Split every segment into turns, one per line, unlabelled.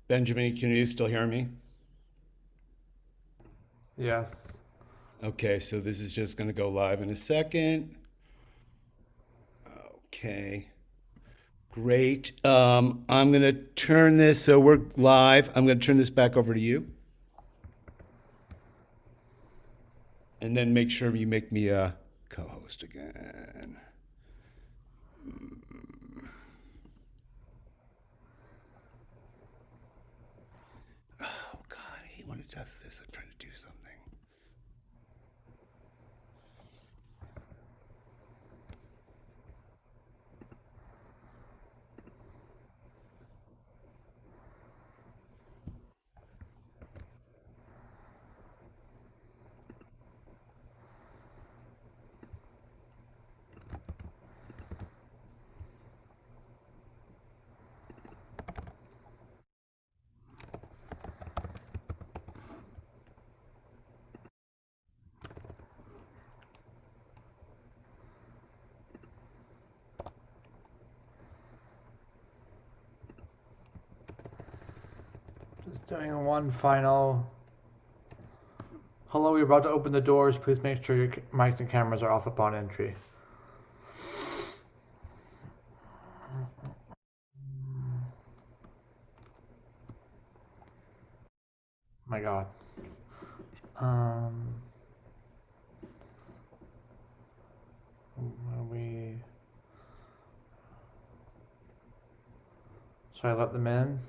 Benjamin, can you still hear me?
Yes.
Okay, so this is just going to go live in a second. Okay, great. I'm going to turn this, so we're live. I'm going to turn this back over to you. And then make sure you make me a co host again. Oh, God, I hate when it does this. I'm trying to do something.
Just doing one final. Hello, we're about to open the doors. Please make sure your mics and cameras are off upon entry. My God. Are we? Should I let them in?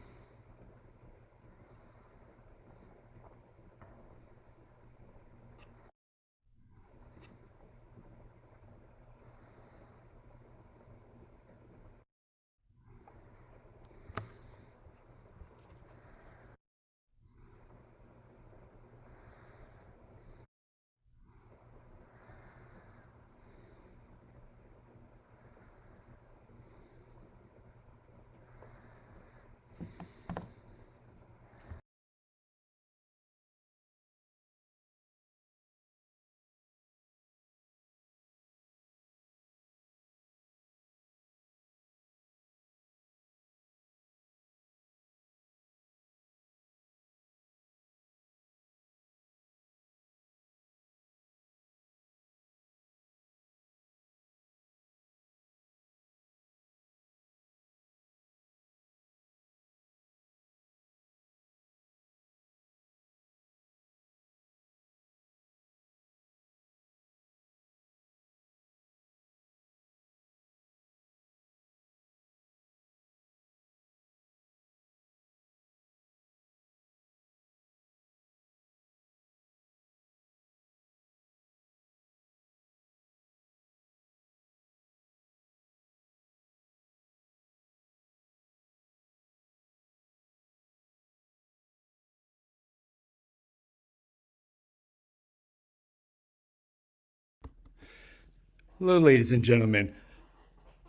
Hello, ladies and gentlemen.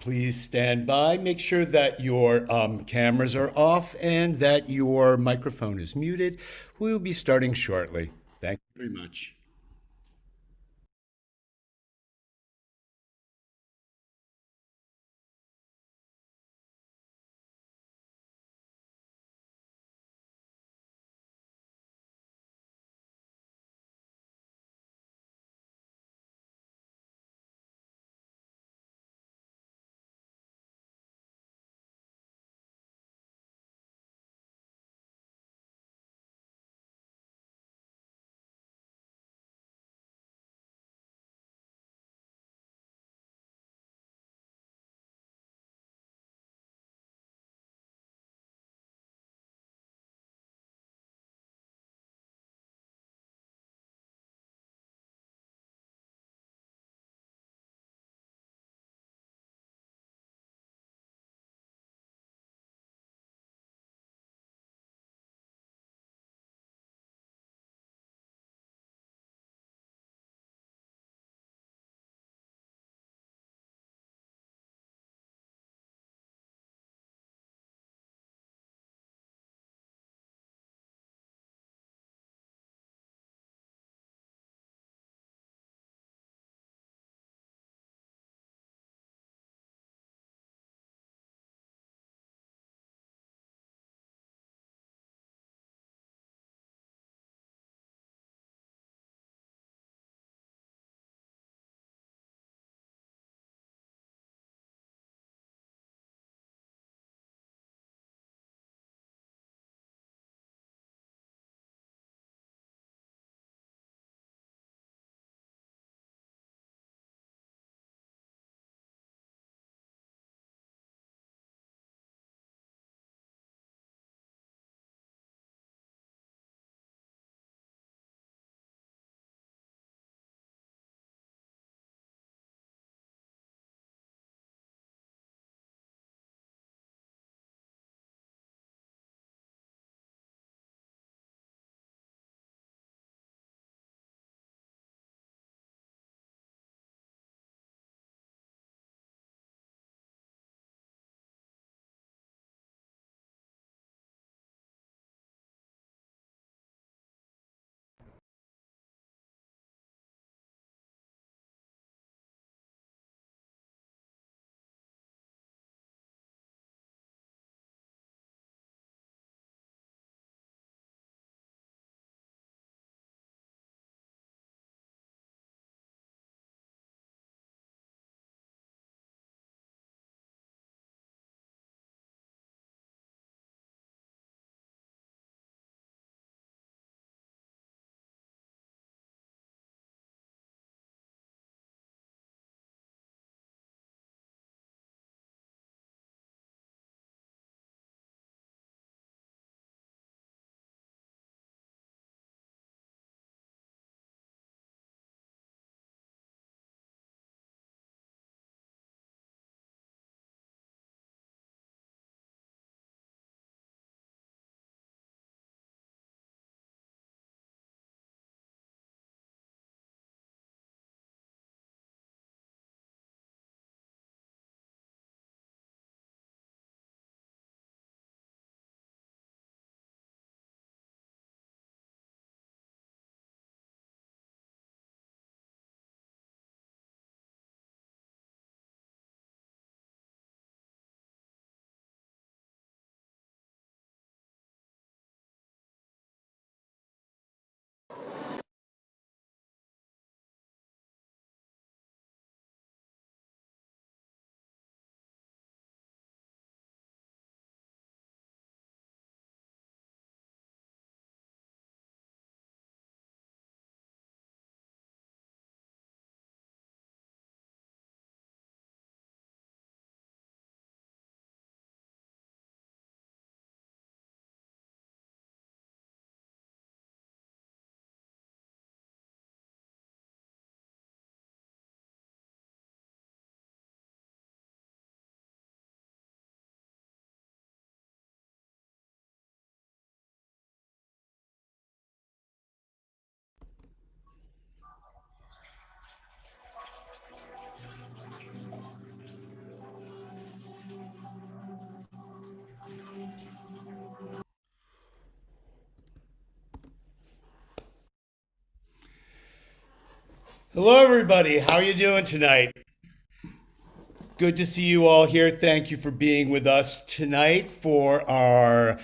Please stand by. Make sure that your cameras are off and that your microphone is muted. We'll be starting shortly. Thank you very much. Hello, everybody. How are you doing tonight? Good to see you all here. Thank you for being with us tonight for our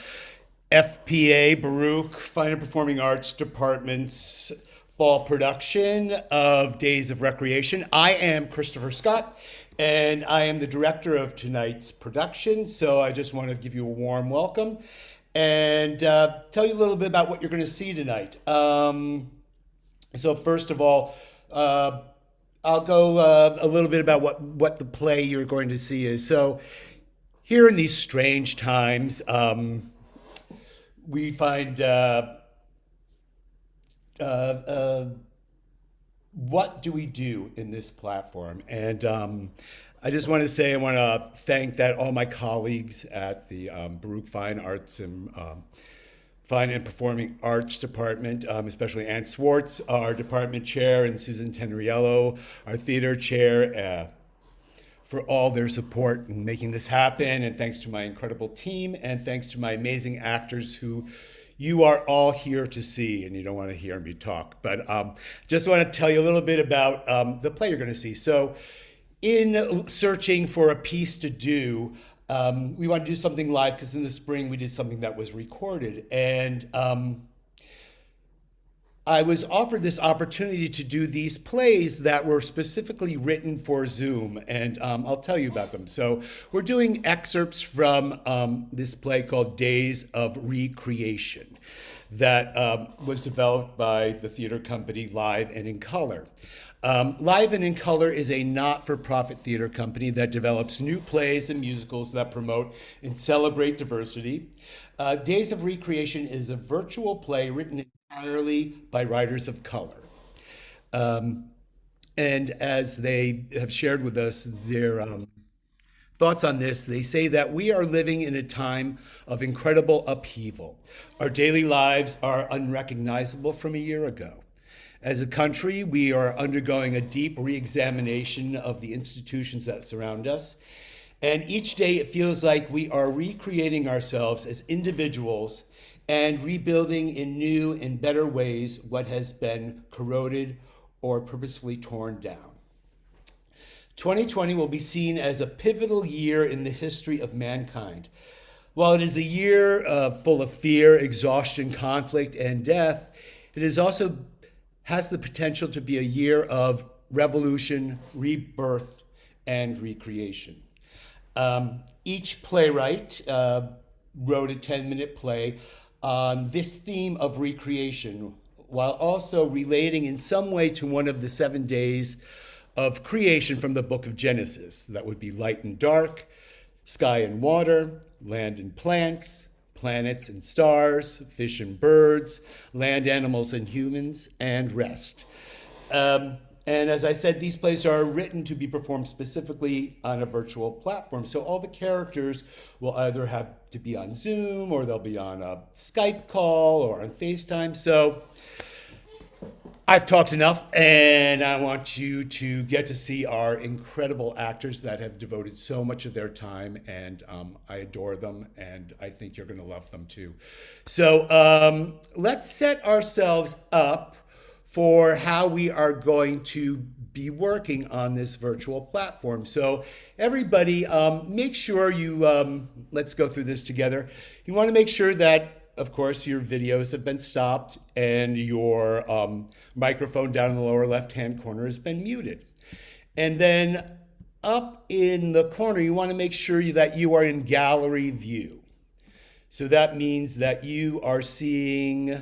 FPA Baruch Fine and Performing Arts Department's fall production of Days of Recreation. I am Christopher Scott, and I am the director of tonight's production. So I just want to give you a warm welcome and tell you a little bit about what you're going to see tonight. So first of all, uh, I'll go a little bit about what the play you're going to see is. So here in these strange times, we find what do we do in this platform? And I just want to say I want to thank that all my colleagues at the Baruch Fine and Performing Arts Department, especially Ann Swartz, our department chair, and Susan Tenriello, our theater chair, for all their support in making this happen. And thanks to my incredible team, and thanks to my amazing actors who you are all here to see, and you don't want to hear me talk. But just want to tell you a little bit about the play you're going to see. So in searching for a piece to do, we want to do something live because in the spring we did something that was recorded. And I was offered this opportunity to do these plays that were specifically written for Zoom, and I'll tell you about them. So we're doing excerpts from this play called Days of Recreation that was developed by the theater company Live and in Color. Live and in Color is a not-for-profit theater company that develops new plays and musicals that promote and celebrate diversity. Days of Recreation is a virtual play written entirely by writers of color. And as they have shared with us their thoughts on this, they say that we are living in a time of incredible upheaval. Our daily lives are unrecognizable from a year ago. As a country, we are undergoing a deep reexamination of the institutions that surround us. And each day it feels like we are recreating ourselves as individuals and rebuilding in new and better ways what has been corroded or purposefully torn down. 2020 will be seen as a pivotal year in the history of mankind. While it is a year full of fear, exhaustion, conflict, and death, it is also has the potential to be a year of revolution, rebirth, and recreation. Each playwright wrote a 10-minute play on this theme of recreation, while also relating in some way to one of the 7 days of creation from the book of Genesis. That would be light and dark, sky and water, land and plants, planets and stars, fish and birds, land animals and humans, and rest. And as I said, these plays are written to be performed specifically on a virtual platform. So all the characters will either have to be on Zoom, or they'll be on a Skype call, or on FaceTime. So I've talked enough, and I want you to get to see our incredible actors that have devoted so much of their time, and I adore them, and I think you're going to love them too. So let's set ourselves up for how we are going to be working on this virtual platform. So everybody, make sure you, let's go through this together. You want to make sure that, of course, your videos have been stopped and your microphone down in the lower left-hand corner has been muted. And then up in the corner, you want to make sure that you are in gallery view. So that means that you are seeing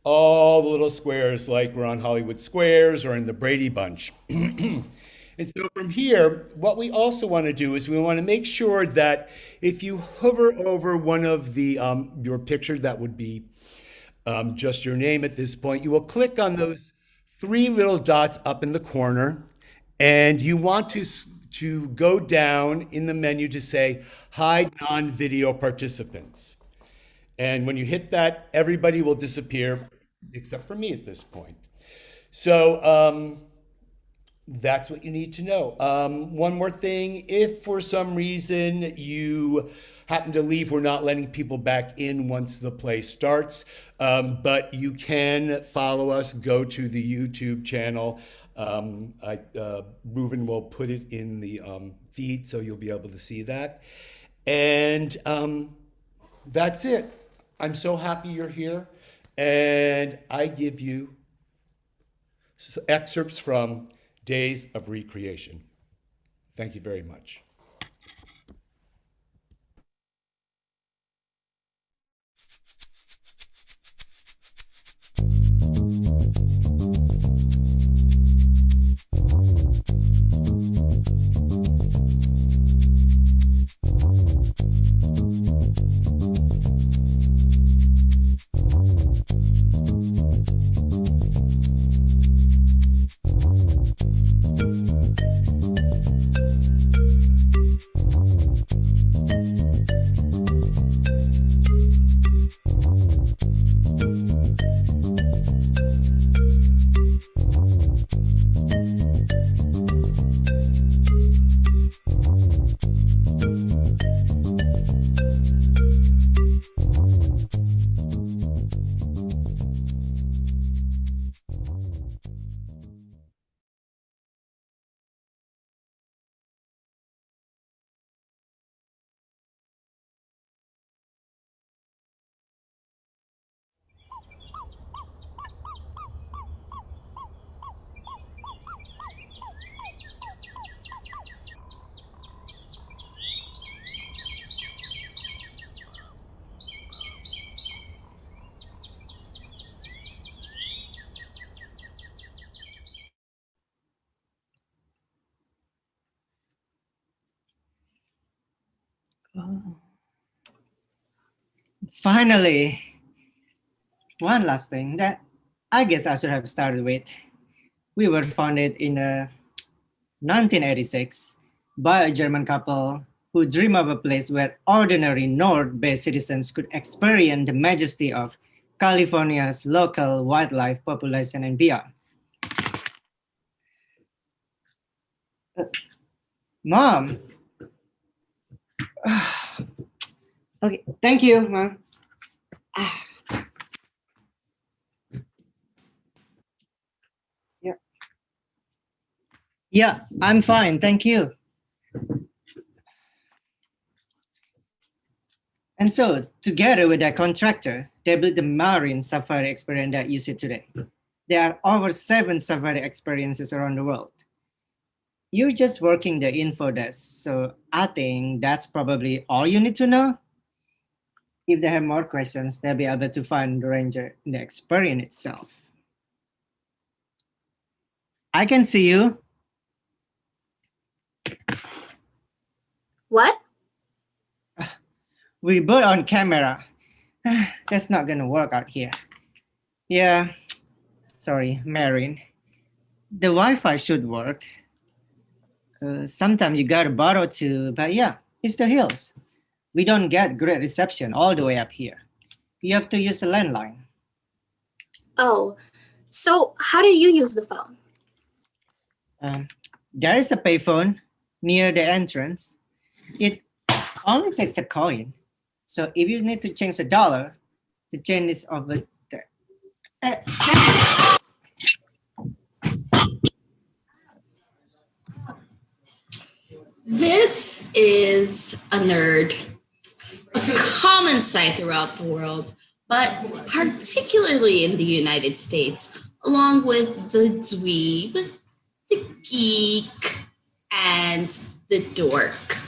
all the little squares like we're on Hollywood Squares or in the Brady Bunch. And so from here, what we also want to do is we want to make sure that if you hover over one of the your picture, that would be just your name at this point, you will click on those 3 little dots up in the corner, and you want to go down in the menu to say hide non-video participants. And when you hit that, everybody will disappear except for me at this point. So that's what you need to know. One more thing, if for some reason you happen to leave, we're not letting people back in once the play starts. But you can follow us, go to the YouTube channel. Reuven will put it in the feed, so you'll be able to see that. And that's it. I'm so happy you're here. And I give you excerpts from Days of Recreation. Thank you very much.
Finally, one last thing that I guess I should have started with. We were founded in 1986 by a German couple who dream of a place where ordinary North-based citizens could experience the majesty of California's local wildlife population and beyond. Mom. Okay, thank you, Mom. Yeah, I'm fine, thank you. And so, together with that contractor, they built the marine safari experience that you see today. There are over 7 safari experiences around the world. You're just working the info desk, so I think that's probably all you need to know. If they have more questions, they'll be able to find the ranger in the experience itself. I can see you.
What?
We both on camera. That's not gonna work out here. Yeah, sorry, Marin. The Wi-Fi should work. Sometimes you gotta borrow too, but yeah, it's the hills. We don't get great reception all the way up here. You have to use a landline.
Oh, so how do you use the phone?
There is a payphone near the entrance. It only takes a coin. So if you need to change $1, the chain is over there.
This is a nerd, a common sight throughout the world, but particularly in the United States, along with the dweeb, the geek, and the dork.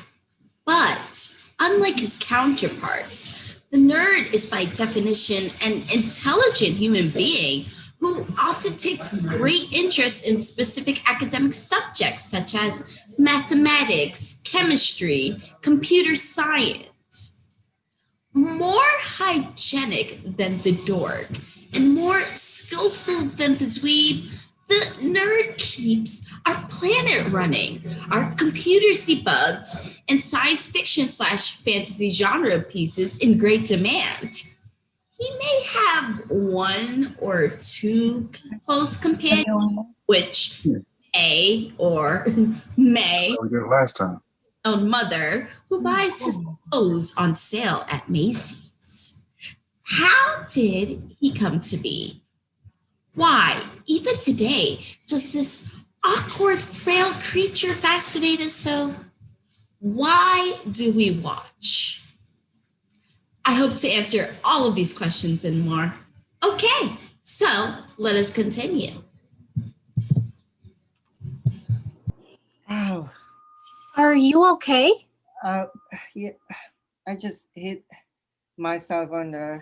But unlike his counterparts, the nerd is by definition an intelligent human being who often takes great interest in specific academic subjects such as mathematics, chemistry, computer science. More hygienic than the dork and more skillful than the dweeb, the nerd keeps our planet running, our computers debugged, and science fiction / fantasy genre pieces in great demand. He may have 1 or 2 close companions, which may or may
So we did it last time.
own mother who buys his clothes on sale at Macy's. How did he come to be? Why, even today, does this awkward, frail creature fascinate us so? Why do we watch? I hope to answer all of these questions and more. Okay, so let us continue.
Oh,
Are you okay?
yeah, I just hit myself on the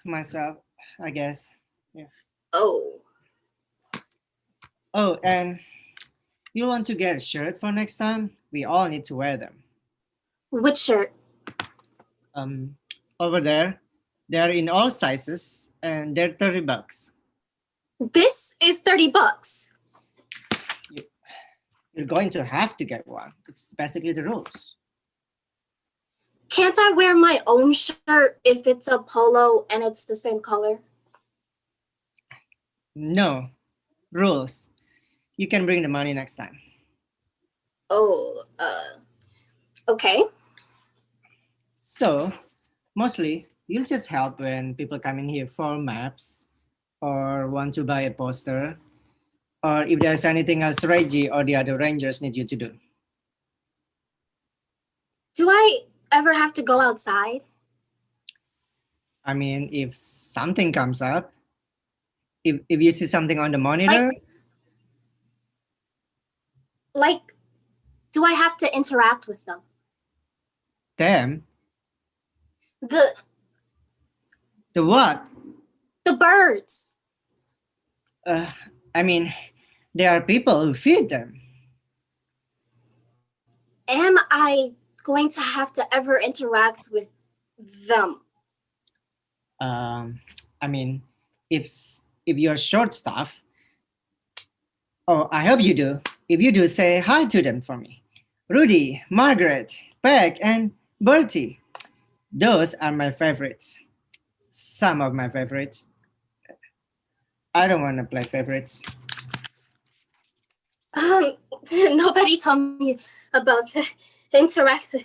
myself, I guess. Yeah.
Oh,
Oh, and you want to get a shirt for next time? We all need to wear them.
which shirt?
Over there, they're in all sizes and they're $30.
This is $30.
You're going to have to get one. It's basically the rules.
Can't I wear my own shirt if it's a polo and it's the same color?
No, rules. You can bring the money next time.
Oh, okay.
So, mostly, you'll just help when people come in here for maps or want to buy a poster, or if there's anything else Reggie or the other rangers need you to do.
Do I ever have to go outside?
I mean, if something comes up, if you see something on the monitor,
Like, do I have to interact with them?
them,
The
what?
birds.
I mean, there are people who feed them.
Am I going to have to ever interact with them?
I mean, if you're short staff, oh, I hope you do. If you do, say hi to them for me. Rudy, Margaret, Peck, and Bertie. Those are my favorites. Some of my favorites. I don't want to play favorites.
Nobody told me about the interact.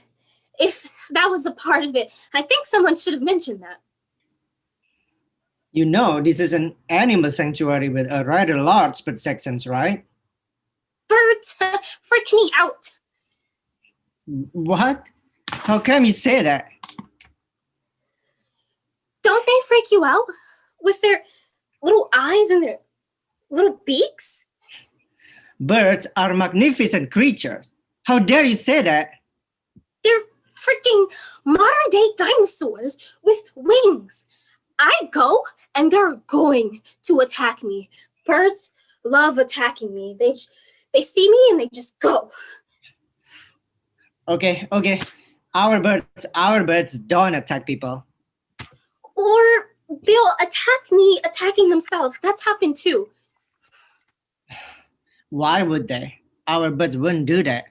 If that was a part of it, I think someone should have mentioned that.
You know, this is an animal sanctuary with a rather large bird sections, right?
Birds freak me out.
What? How come you say that?
Don't they freak you out with their little eyes and their little beaks?
Birds are magnificent creatures. How dare you say that?
They're freaking modern day dinosaurs with wings. I go and they're going to attack me. Birds love attacking me. They see me and they just go.
Okay. Our birds don't attack people.
Or they'll attack me attacking themselves. That's happened too.
Why would they? Our birds wouldn't do that.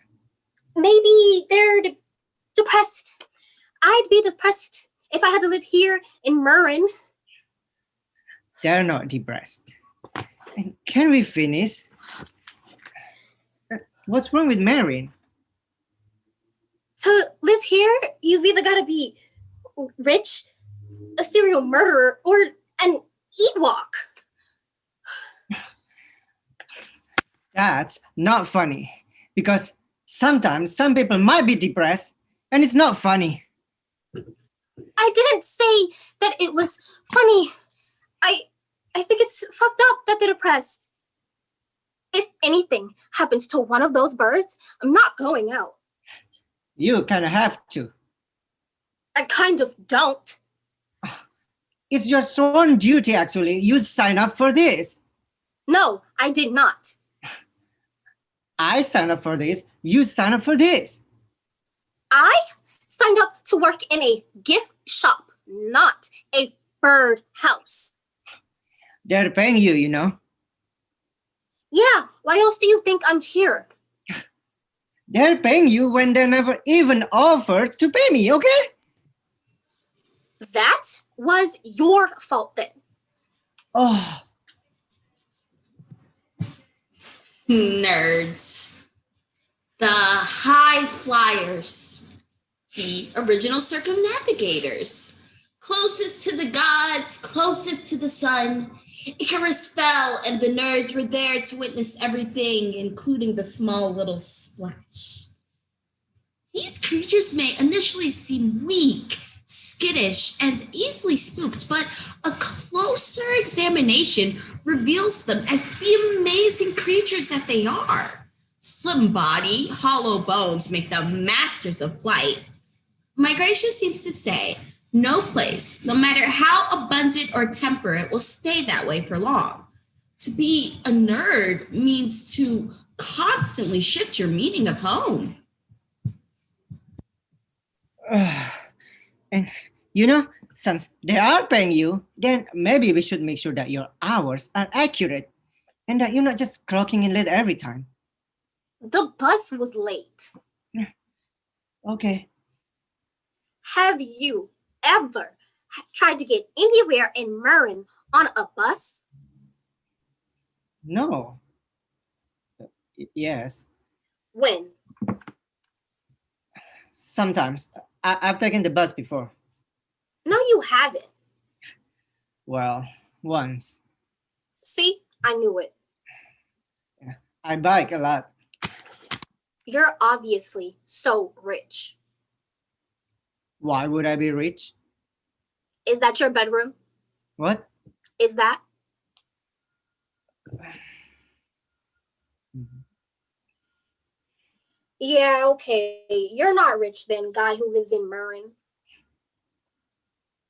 Maybe they're depressed. I'd be depressed if I had to live here in Marin.
They're not depressed. And can we finish? What's wrong with Marin?
To live here, you've either got to be rich, a serial murderer, or an Ewok.
That's not funny. Because sometimes some people might be depressed and it's not funny.
I didn't say that it was funny. I think it's fucked up that they're depressed. If anything happens to one of those birds, I'm not going out.
You kind of have to.
I kind of don't.
It's your sworn duty, actually. You sign up for this.
No, I did not.
I signed up for this. You sign up for this.
I signed up to work in a gift shop, not a bird house.
They're paying you, you know.
Yeah, why else do you think I'm here?
They're paying you when they never even offered to pay me, okay?
That was your fault then.
Oh,
Nerds. the high flyers, the original circumnavigators, closest to the gods, closest to the sun. Icarus fell, and the nerds were there to witness everything, including the small little splash. These creatures may initially seem weak, skittish, and easily spooked, but a closer examination reveals them as the amazing creatures that they are. Slim body, hollow bones make them masters of flight. Migration seems to say, no place, no matter how abundant or temperate, will stay that way for long. To be a nerd means to constantly shift your meaning of home.
And since they are paying you, then maybe we should make sure that your hours are accurate and that you're not just clocking in late every time.
The bus was late.
Okay.
Have you ever tried to get anywhere in Marin on a bus?
No. Yes.
When?
Sometimes. I've taken the bus before.
No, you haven't.
Well, once.
See, I knew it.
I bike a lot.
You're obviously so rich.
Why would I be rich?
Is that your bedroom?
What?
Is that? Yeah, okay. You're not rich then, guy who lives in Marin.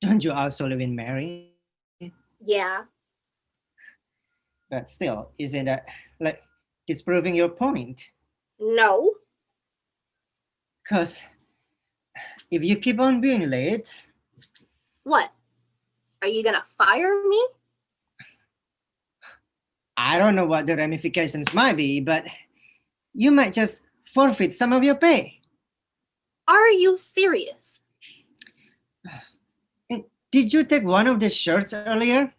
Don't you also live in Marin?
Yeah.
But still, isn't that like disproving your point?
No.
Because if you keep on being late,
What? Are you gonna fire me?
I don't know what the ramifications might be, but you might just forfeit some of your pay.
Are you serious?
And did you take one of the shirts earlier?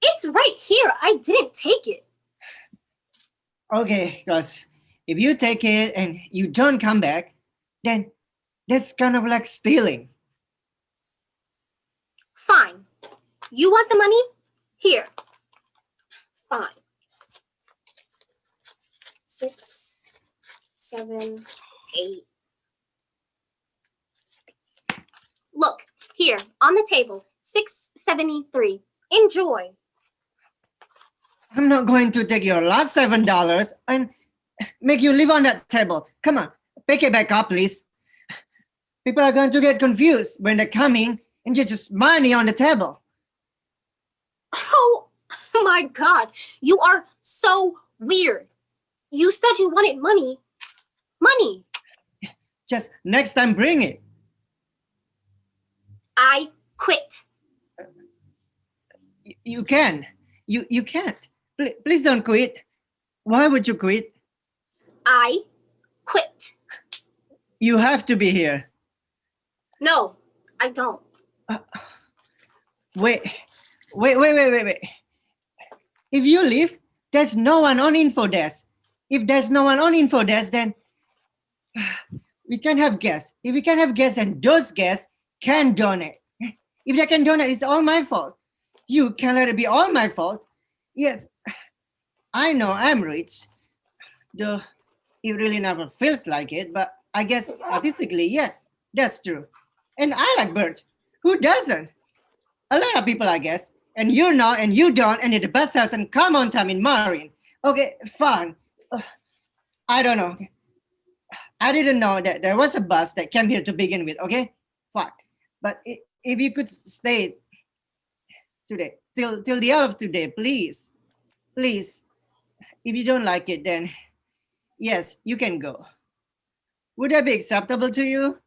It's right here. I didn't take it.
Okay, because if you take it and you don't come back, then that's kind of like stealing.
Fine. You want the money? Here. Fine. 6, 7, 8. Look, here, on the table, $6.73. Enjoy.
I'm not going to take your last $7 and make you live on that table. Come on, pick it back up, please. People are going to get confused when they're coming and just money on the table.
Oh my God, you are so weird. You said you wanted money. Money.
Just next time, bring it.
I quit.
You can. You can't. Please don't quit. Why would you quit?
I quit.
You have to be here.
No, I don't.
Wait. If you leave, there's no one on info desk. If there's no one on info desk, then we can have guests. If we can have guests, then those guests can donate. If they can donate, it's all my fault. You can't let it be all my fault. Yes, I know I'm rich, though it really never feels like it, but I guess artistically, yes, that's true. And I like birds. Who doesn't? A lot of people, I guess. And you know, and you don't, and the bus hasn't come on time in Marin. Okay, fine. I don't know. I didn't know that there was a bus that came here to begin with, okay? Fine. But if you could stay today, till the end of today, please. Please. If you don't like it, then yes, you can go. Would that be acceptable to you?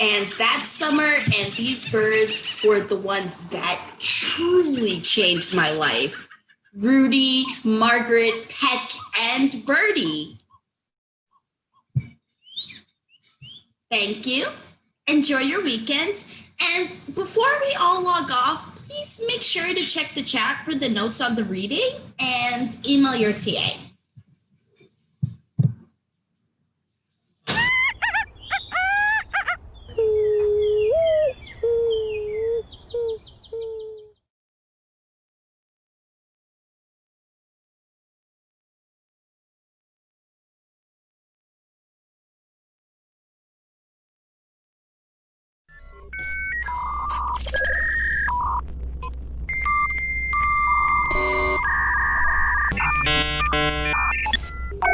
And that summer and these birds were the ones that truly changed my life. Rudy, Margaret, Peck, and Birdie. Thank you. Enjoy your weekend. And before we all log off, please make sure to check the chat for the notes on the reading and email your TA.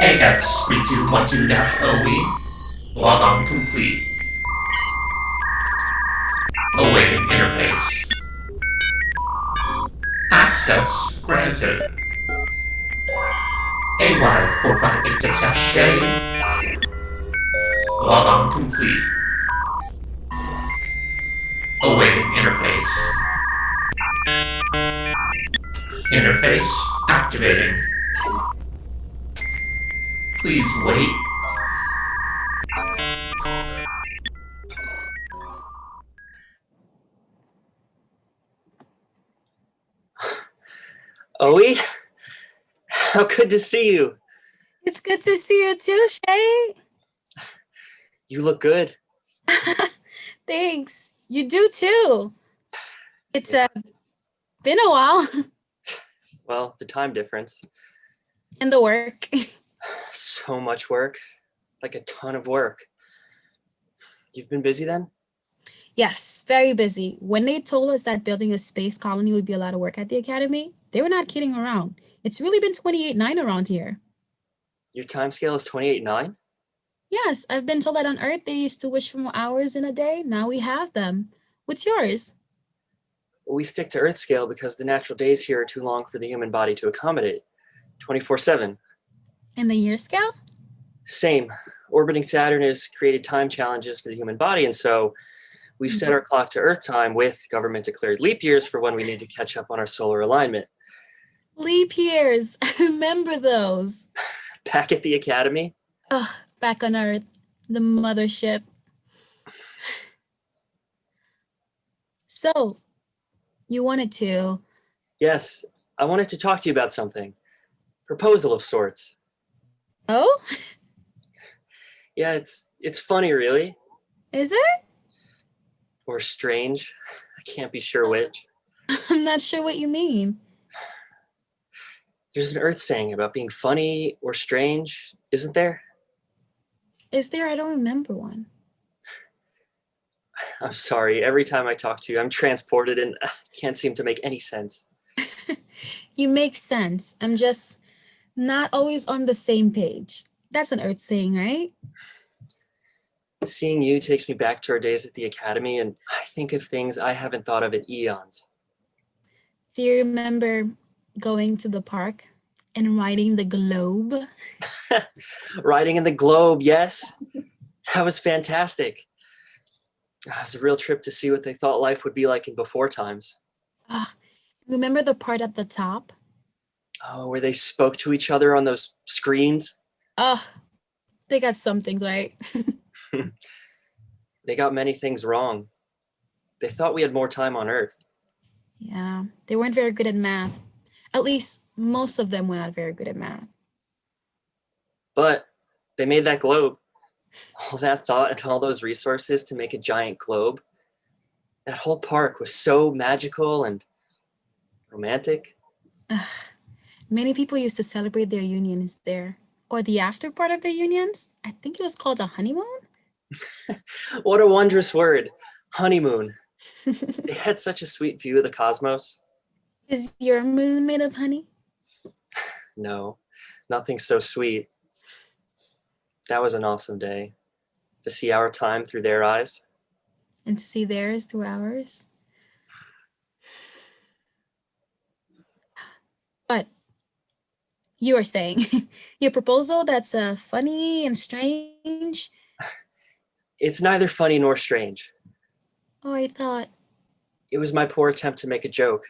AX3212-OE. Logon complete. Awaiting interface. Access granted. AY4586-Shay. Logon complete. Awaiting interface. Interface activating. Please wait.
Oe, how good to see you.
It's good to see you too, Shay.
You look good.
Thanks. You do too. It's been a while.
Well, the time difference.
And the work.
So much work. Like a ton of work. You've been busy then?
Yes, very busy. When they told us that building a space colony would be a lot of work at the academy, they were not kidding around. It's really been 28/9 around here.
Your time scale is 28/9?
Yes, I've been told that on Earth they used to wish for more hours in a day. Now we have them. What's yours?
We stick to Earth scale because the natural days here are too long for the human body to accommodate. 24/7.
And the year scale?
Same. Orbiting Saturn has created time challenges for the human body, and so we've set our clock to Earth time with government-declared leap years for when we need to catch up on our solar alignment.
Leap years. I remember those.
Back at the academy?
Oh, back on Earth, the mothership. So, you wanted to...
Yes, I wanted to talk to you about something. Proposal of sorts.
Oh?
Yeah, it's funny, really.
Is it?
Or strange. I can't be sure which.
I'm not sure what you mean.
There's an Earth saying about being funny or strange, isn't there?
Is there? I don't remember one.
I'm sorry, every time I talk to you, I'm transported and I can't seem to make any sense.
You make sense. I'm just not always on the same page. That's an Earth saying, right?
Seeing you takes me back to our days at the academy, and I think of things I haven't thought of in eons.
Do you remember going to the park and riding the globe?
Riding in the globe, yes. That was fantastic. It was a real trip to see what they thought life would be like in before times.
Remember the part at the top?
Oh, where they spoke to each other on those screens?
They got some things right.
They got many things wrong. They thought we had more time on Earth.
Yeah, they weren't very good at math. At least most of them were not very good at math.
But they made that globe. All that thought and all those resources to make a giant globe. That whole park was so magical and romantic.
Many people used to celebrate their unions there. Or the after part of their unions. I think it was called a honeymoon.
What a wondrous word. Honeymoon. They had such a sweet view of the cosmos.
Is your moon made of honey?
No, nothing so sweet. That was an awesome day. To see our time through their eyes.
And to see theirs through ours. But you are saying your proposal that's funny and strange.
It's neither funny nor strange.
Oh, I thought.
It was my poor attempt to make a joke.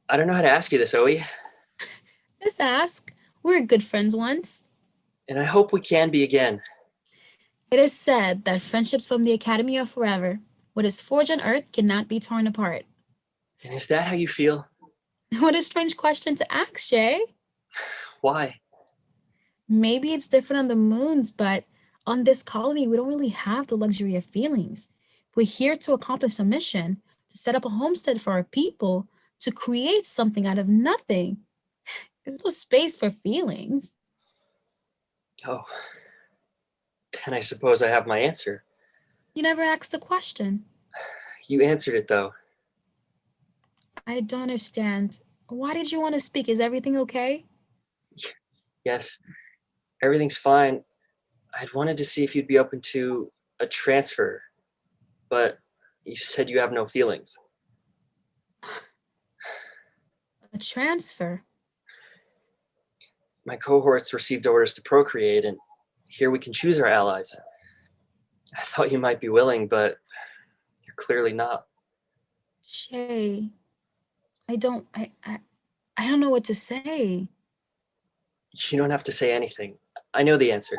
I don't know how to ask you this, Oe.
Just ask. We were good friends once.
And I hope we can be again.
It is said that friendships from the academy are forever. What is forged on Earth cannot be torn apart.
And is that how you feel?
What a strange question to ask, Shay.
Why?
Maybe it's different on the moons, but on this colony, we don't really have the luxury of feelings. We're here to accomplish a mission, to set up a homestead for our people, to create something out of nothing. There's no space for feelings.
Oh, then I suppose I have my answer.
You never asked the question.
You answered it, though.
I don't understand. Why did you want to speak? Is everything okay?
Yes, everything's fine. I'd wanted to see if you'd be open to a transfer, but you said you have no feelings.
A transfer?
My cohorts received orders to procreate, and here we can choose our allies. I thought you might be willing, but you're clearly not.
Shay, I don't know what to say.
You don't have to say anything. I know the answer.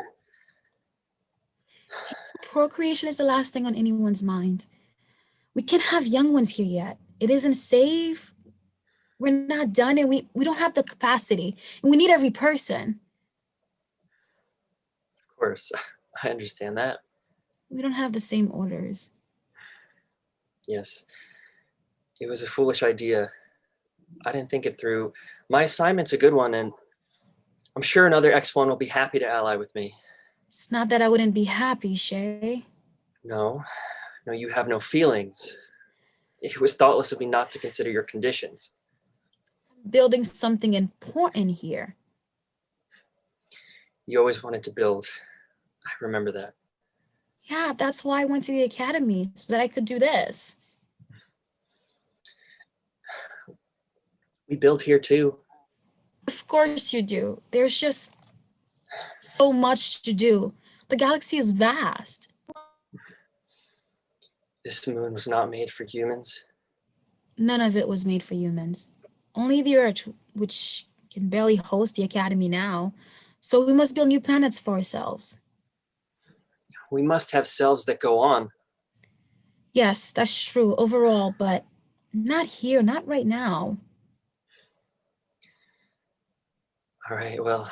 Procreation is the last thing on anyone's mind. We can't have young ones here yet. It isn't safe. We're not done, and we don't have the capacity. And we need every person.
Of course, I understand that.
We don't have the same orders.
Yes, it was a foolish idea. I didn't think it through. My assignment's a good one, and I'm sure another X1 will be happy to ally with me.
It's not that I wouldn't be happy, Shay.
No, you have no feelings. It was thoughtless of me not to consider your conditions.
Building something important here.
You always wanted to build. I remember that.
Yeah, that's why I went to the academy, so that I could do this.
We build here too.
Of course you do. There's just so much to do. The galaxy is vast.
This moon was not made for humans.
None of it was made for humans. Only the Earth, which can barely host the academy now. So we must build new planets for ourselves.
We must have selves that go on.
Yes, that's true overall, but not here, not right now.
All right, well,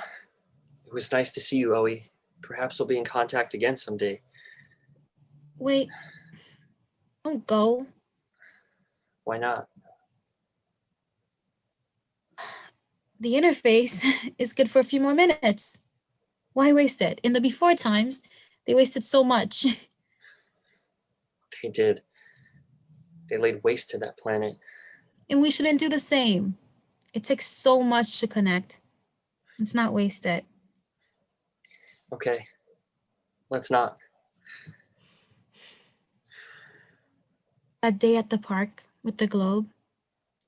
it was nice to see you, Oe. Perhaps we'll be in contact again someday.
Wait, don't go.
Why not?
The interface is good for a few more minutes. Why waste it? In the before times, they wasted so much.
They did. They laid waste to that planet.
And we shouldn't do the same. It takes so much to connect. Let's not waste it.
Okay, let's not.
That day at the park with the globe,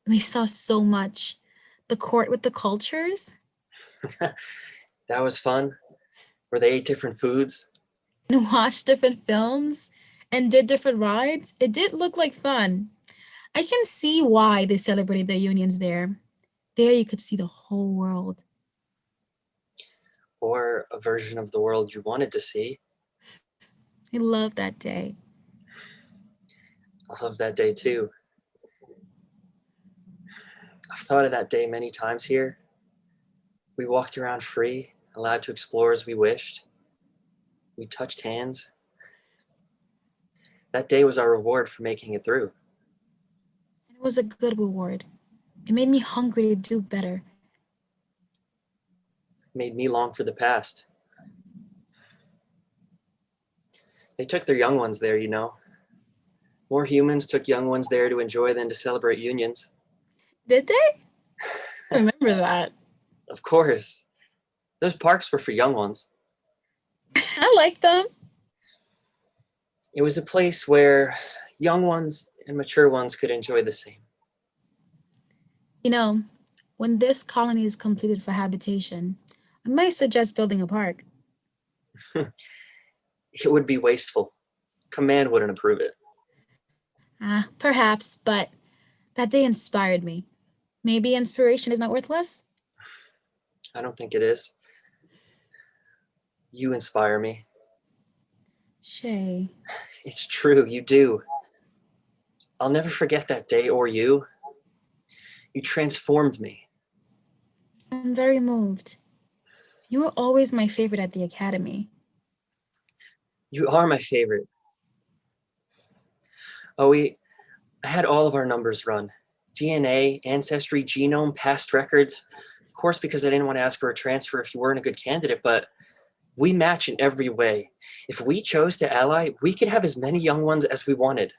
we saw so much. The court with the cultures.
That was fun. Where they ate different foods.
And watched different films and did different rides. It did look like fun. I can see why they celebrated their unions there. There you could see the whole world.
Or a version of the world you wanted to see.
I love that day.
I love that day too. I've thought of that day many times here. We walked around free, allowed to explore as we wished. We touched hands. That day was our reward for making it through.
And it was a good reward. It made me hungry to do better.
It made me long for the past. They took their young ones there, you know. More humans took young ones there to enjoy than to celebrate unions.
Did they? I remember that.
Of course. Those parks were for young ones.
I like them.
It was a place where young ones and mature ones could enjoy the same.
You know, when this colony is completed for habitation, I might suggest building a park.
It would be wasteful. Command wouldn't approve it.
Perhaps, but that day inspired me. Maybe inspiration is not worthless?
I don't think it is. You inspire me.
Shay.
It's true, you do. I'll never forget that day or you. You transformed me.
I'm very moved. You were always my favorite at the academy.
You are my favorite. Oh, I had all of our numbers run. DNA, ancestry, genome, past records. Of course, because I didn't want to ask for a transfer if you weren't a good candidate, but we match in every way. If we chose to ally, we could have as many young ones as we wanted.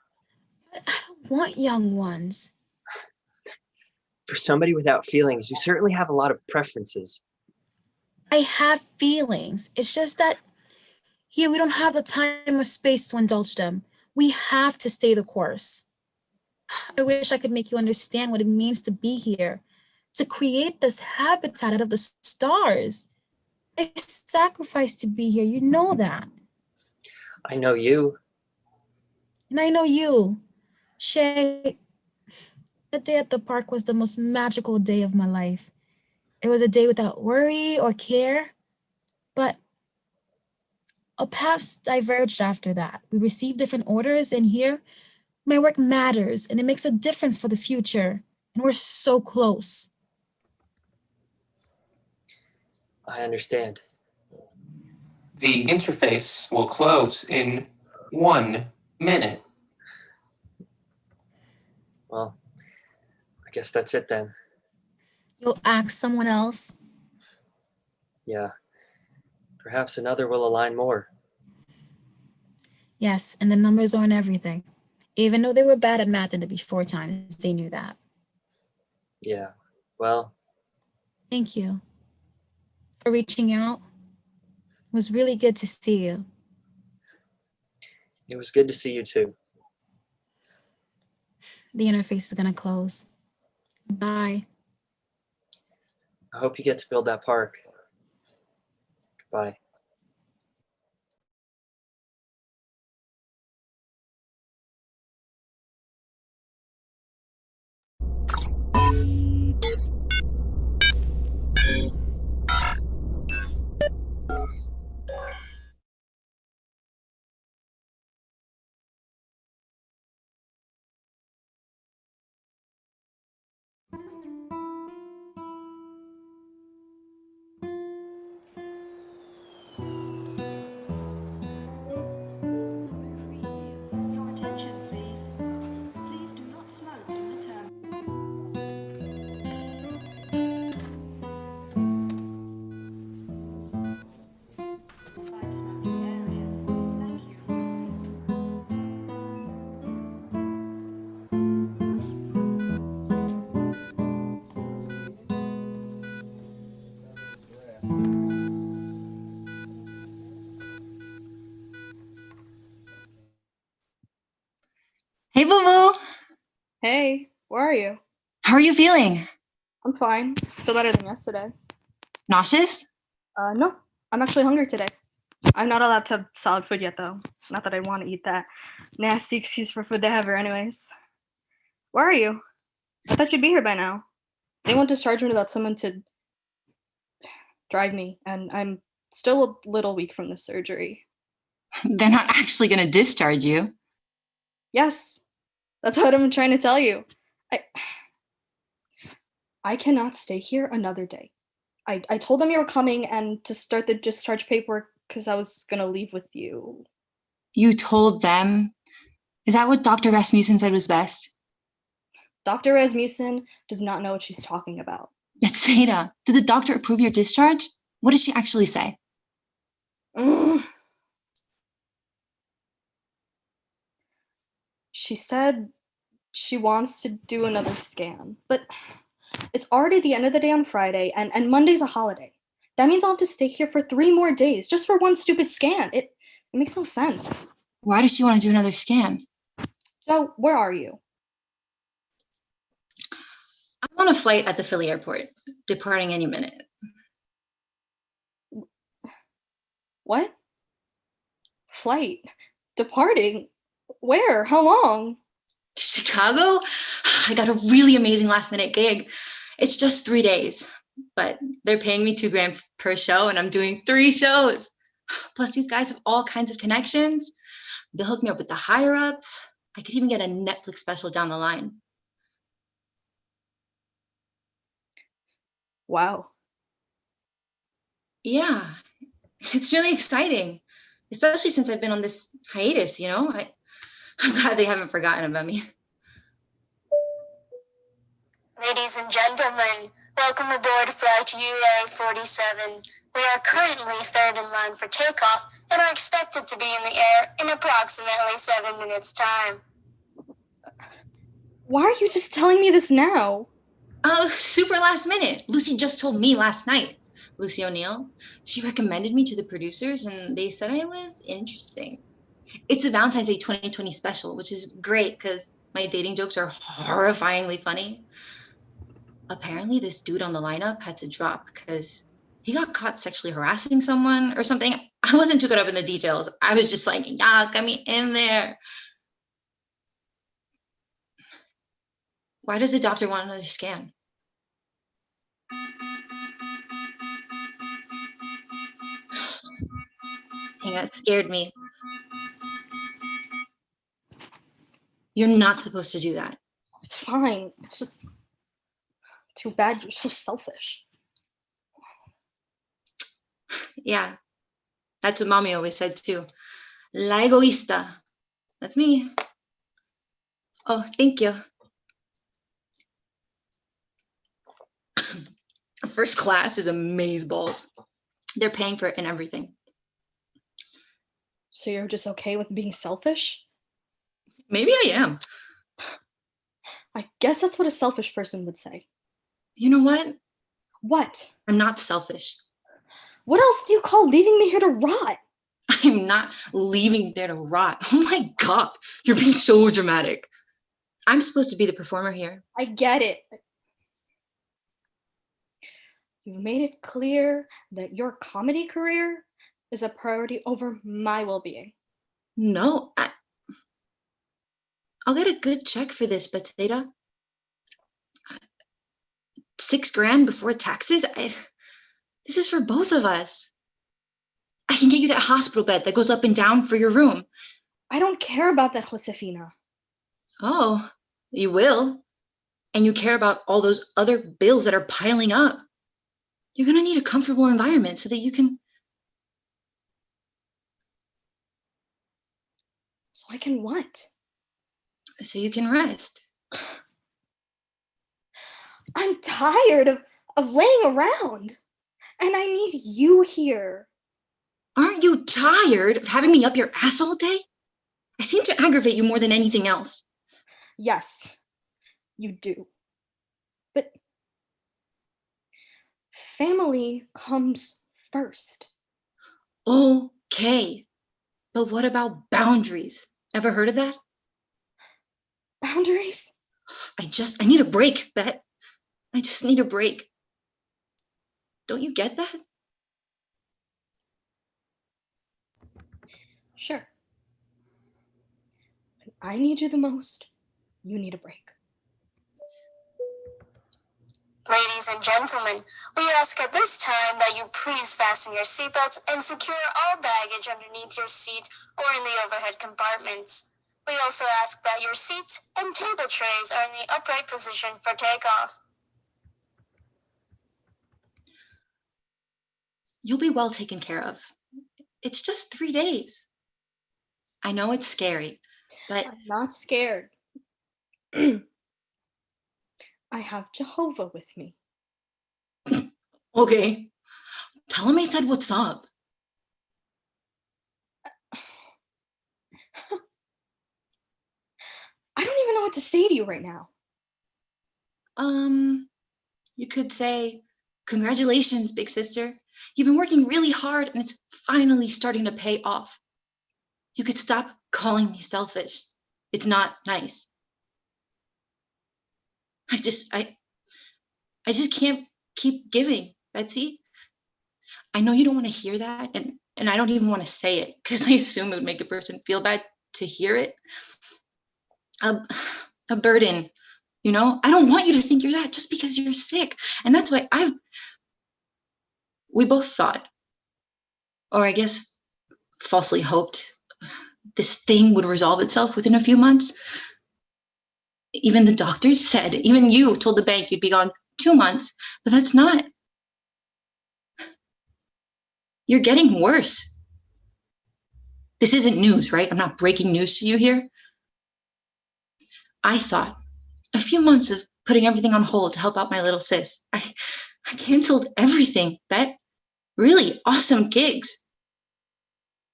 But I don't want young ones.
For somebody without feelings, you certainly have a lot of preferences.
I have feelings. It's just that here we don't have the time or space to indulge them. We have to stay the course. I wish I could make you understand what it means to be here, to create this habitat out of the stars. I sacrificed to be here, you know that.
I know you.
And I know you. Shay, that day at the park was the most magical day of my life. It was a day without worry or care, but our paths diverged after that. We received different orders, and here, my work matters, and it makes a difference for the future. And we're so close.
I understand.
The interface will close in 1 minute.
Well, I guess that's it then.
You'll ask someone else?
Yeah. Perhaps another will align more.
Yes, and the numbers aren't everything. Even though they were bad at math in the before times, they knew that.
Yeah. Well.
Thank you for reaching out. It was really good to see you.
It was good to see you too.
The interface is gonna close. Bye.
I hope you get to build that park. Goodbye.
Your attention, please. Please do not smoke in the term. Avoid smoking areas. Thank you.
Hey, Boo Boo.
Hey, where are you?
How are you feeling?
I'm fine. Feel better than yesterday.
Nauseous?
No, I'm actually hungry today. I'm not allowed to have solid food yet, though. Not that I want to eat that nasty excuse for food they have here, anyways. Where are you? I thought you'd be here by now. They won't discharge me without someone to drive me, and I'm still a little weak from the surgery.
They're not actually going to discharge you.
Yes, that's what I'm trying to tell you. I cannot stay here another day. I told them you were coming and to start the discharge paperwork because I was going to leave with you.
You told them? Is that what Dr. Rasmussen said was best?
Dr. Rasmussen does not know what she's talking about.
But Zahra, did the doctor approve your discharge? What did she actually say?
She said she wants to do another scan, but it's already the end of the day on Friday, and Monday's a holiday. That means I'll have to stay here for 3 more days just for one stupid scan. It makes no sense.
Why does she want to do another scan?
Joe, where are you?
I'm on a flight at the Philly airport, departing any minute.
What? Flight? Departing? Where? How long?
Chicago? I got a really amazing last minute gig. It's just 3 days, but they're paying me $2,000 per show and I'm doing 3 shows. Plus these guys have all kinds of connections. They'll hook me up with the higher ups. I could even get a Netflix special down the line.
Wow.
Yeah, it's really exciting, especially since I've been on this hiatus, you know? I'm glad they haven't forgotten about me.
Ladies and gentlemen, welcome aboard flight UA-47. We are currently third in line for takeoff and are expected to be in the air in approximately 7 minutes' time.
Why are you just telling me this now?
Super last minute. Lucy just told me last night. Lucy O'Neill. She recommended me to the producers and they said I was interesting. It's a Valentine's Day 2020 special, which is great because my dating jokes are horrifyingly funny. Apparently this dude on the lineup had to drop because he got caught sexually harassing someone or something. I wasn't too good up in the details. I was just like, yeah, it's got me in there. Why does the doctor want another scan? Dang, that scared me. You're not supposed to do that.
It's fine. It's just too bad you're so selfish.
Yeah, that's what mommy always said too. La egoísta. That's me. Oh, thank you. First class is amazeballs. They're paying for it and everything.
So you're just okay with being selfish?
Maybe I am.
I guess that's what a selfish person would say.
You know what?
What?
I'm not selfish.
What else do you call leaving me here to rot?
I'm not leaving there to rot. Oh my God, you're being so dramatic. I'm supposed to be the performer here.
I get it. You've made it clear that your comedy career is a priority over my well-being.
No, I'll get a good check for this, Potato. $6,000 before taxes? This is for both of us. I can get you that hospital bed that goes up and down for your room.
I don't care about that, Josefina.
Oh, you will. And you care about all those other bills that are piling up. You're gonna need a comfortable environment so that you can...
So I can what?
So you can rest.
I'm tired of laying around. And I need you here.
Aren't you tired of having me up your ass all day? I seem to aggravate you more than anything else.
Yes, you do. But family comes first.
Okay. But what about boundaries? Ever heard of that?
Boundaries?
I need a break, Bet. I just need a break. Don't you get that?
Sure. When I need you the most, you need a break.
Ladies and gentlemen, we ask at this time that you please fasten your seatbelts and secure all baggage underneath your seat or in the overhead compartments. We also ask that your seats and table trays are in the upright position for takeoff.
You'll be well taken care of. It's just 3 days. I know it's scary, but...
I'm not scared. I have Jehovah with me.
Okay. Tell him I said what's up.
I don't even know what to say to you right now.
You could say, congratulations, big sister. You've been working really hard and it's finally starting to pay off. You could stop calling me selfish. It's not nice. I just can't keep giving, Betsy. I know you don't want to hear that, and I don't even want to say it because I assume it would make a person feel bad to hear it. A burden, you know? I don't want you to think you're that just because you're sick. And that's why we both thought, or I guess falsely hoped, this thing would resolve itself within a few months. Even the doctors said, even you told the bank you'd be gone 2 months, but that's not You're getting worse. This isn't news, right? I'm not breaking news to you here. I thought a few months of putting everything on hold to help out my little sis. I canceled everything, Bet. Really awesome gigs.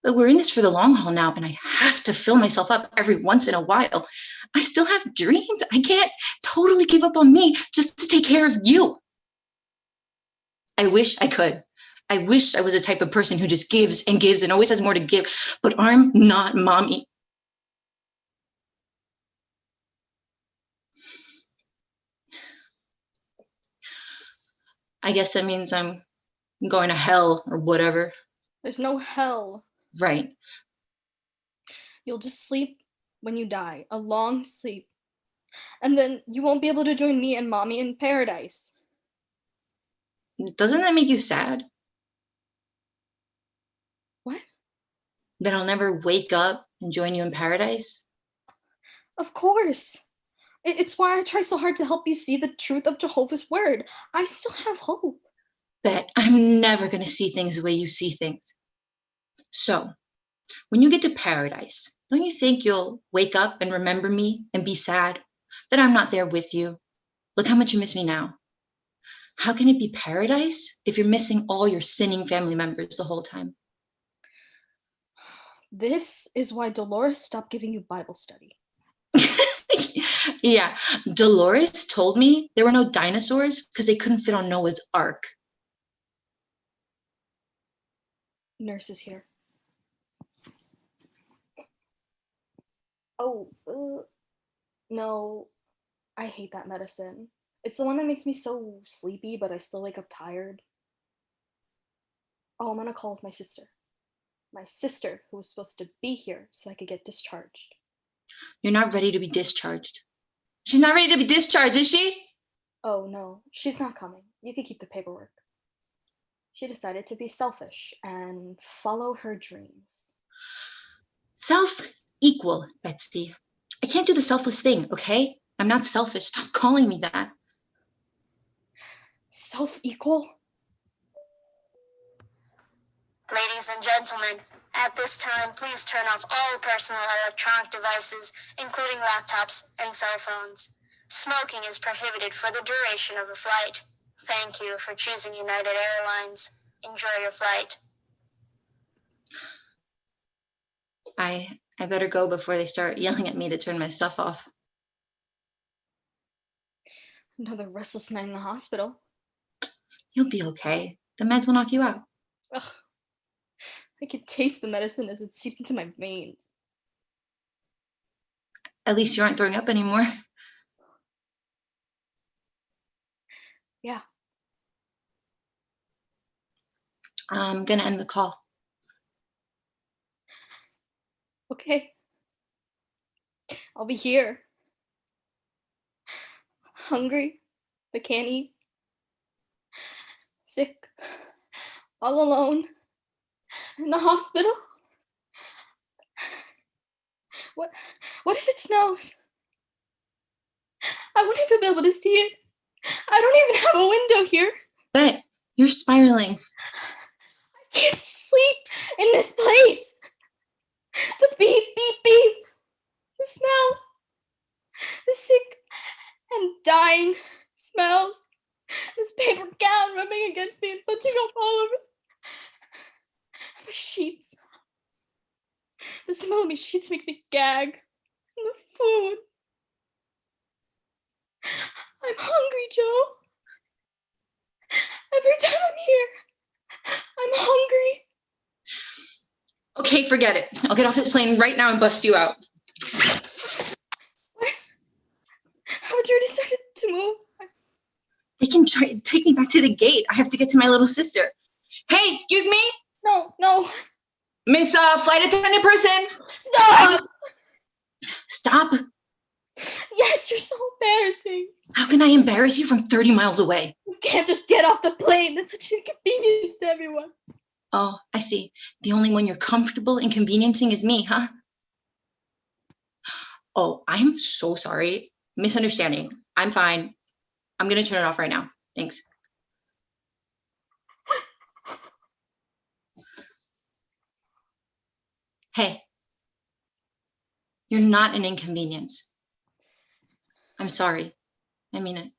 But we're in this for the long haul now, and I have to fill myself up every once in a while. I still have dreams. I can't totally give up on me just to take care of you. I wish I could. I wish I was the type of person who just gives and gives and always has more to give, but I'm not mommy. I guess that means I'm going to hell or whatever.
There's no hell.
Right.
You'll just sleep when you die, a long sleep. And then you won't be able to join me and mommy in paradise.
Doesn't that make you sad?
What?
That I'll never wake up and join you in paradise?
Of course. It's why I try so hard to help you see the truth of Jehovah's word. I still have hope.
Bet I'm never going to see things the way you see things. So, when you get to paradise, don't you think you'll wake up and remember me and be sad that I'm not there with you? Look how much you miss me now. How can it be paradise if you're missing all your sinning family members the whole time?
This is why Dolores stopped giving you Bible study.
Yeah, Dolores told me there were no dinosaurs because they couldn't fit on Noah's Ark.
Nurse is here. Oh, no, I hate that medicine. It's the one that makes me so sleepy, but I still wake up tired. Oh, I'm gonna call with my sister. My sister, who was supposed to be here so I could get discharged.
You're not ready to be discharged. She's not ready to be discharged, is she?
Oh, no, she's not coming. You could keep the paperwork. She decided to be selfish and follow her dreams.
Self-equal, Betsy. I can't do the selfless thing, okay? I'm not selfish. Stop calling me that.
Self-equal?
Ladies and gentlemen, at this time, please turn off all personal electronic devices, including laptops and cell phones. Smoking is prohibited for the duration of a flight. Thank you for choosing United Airlines. Enjoy your flight.
I better go before they start yelling at me to turn my stuff off.
Another restless night in the hospital.
You'll be okay. The meds will knock you out.
Ugh. I can taste the medicine as it seeps into my veins.
At least you aren't throwing up anymore.
Yeah.
I'm gonna end the call.
Okay. I'll be here. Hungry, but can't eat. Sick, all alone, in the hospital. What if it snows? I wouldn't even be able to see it. I don't even have a window here.
Bet, you're spiraling.
I can't sleep in this place. The beep, beep, beep. The smell. The sick and dying smells. This paper gown rubbing against me and punching up all over my sheets. The smell of my sheets makes me gag. And the food. I'm hungry, Joe. Every time I'm here, I'm hungry.
Okay, forget it. I'll get off this plane right now and bust you out.
What? Haven't you already started to move?
They can try to take me back to the gate. I have to get to my little sister. Hey, excuse me?
No.
Miss flight attendant person?
Stop!
Stop.
Yes, you're so embarrassing.
How can I embarrass you from 30 miles away?
You can't just get off the plane. That's such an inconvenience to everyone.
Oh, I see. The only one you're comfortable inconveniencing is me, huh? Oh, I'm so sorry. Misunderstanding. I'm fine. I'm gonna turn it off right now. Thanks. Hey, you're not an inconvenience. I'm sorry. I mean it.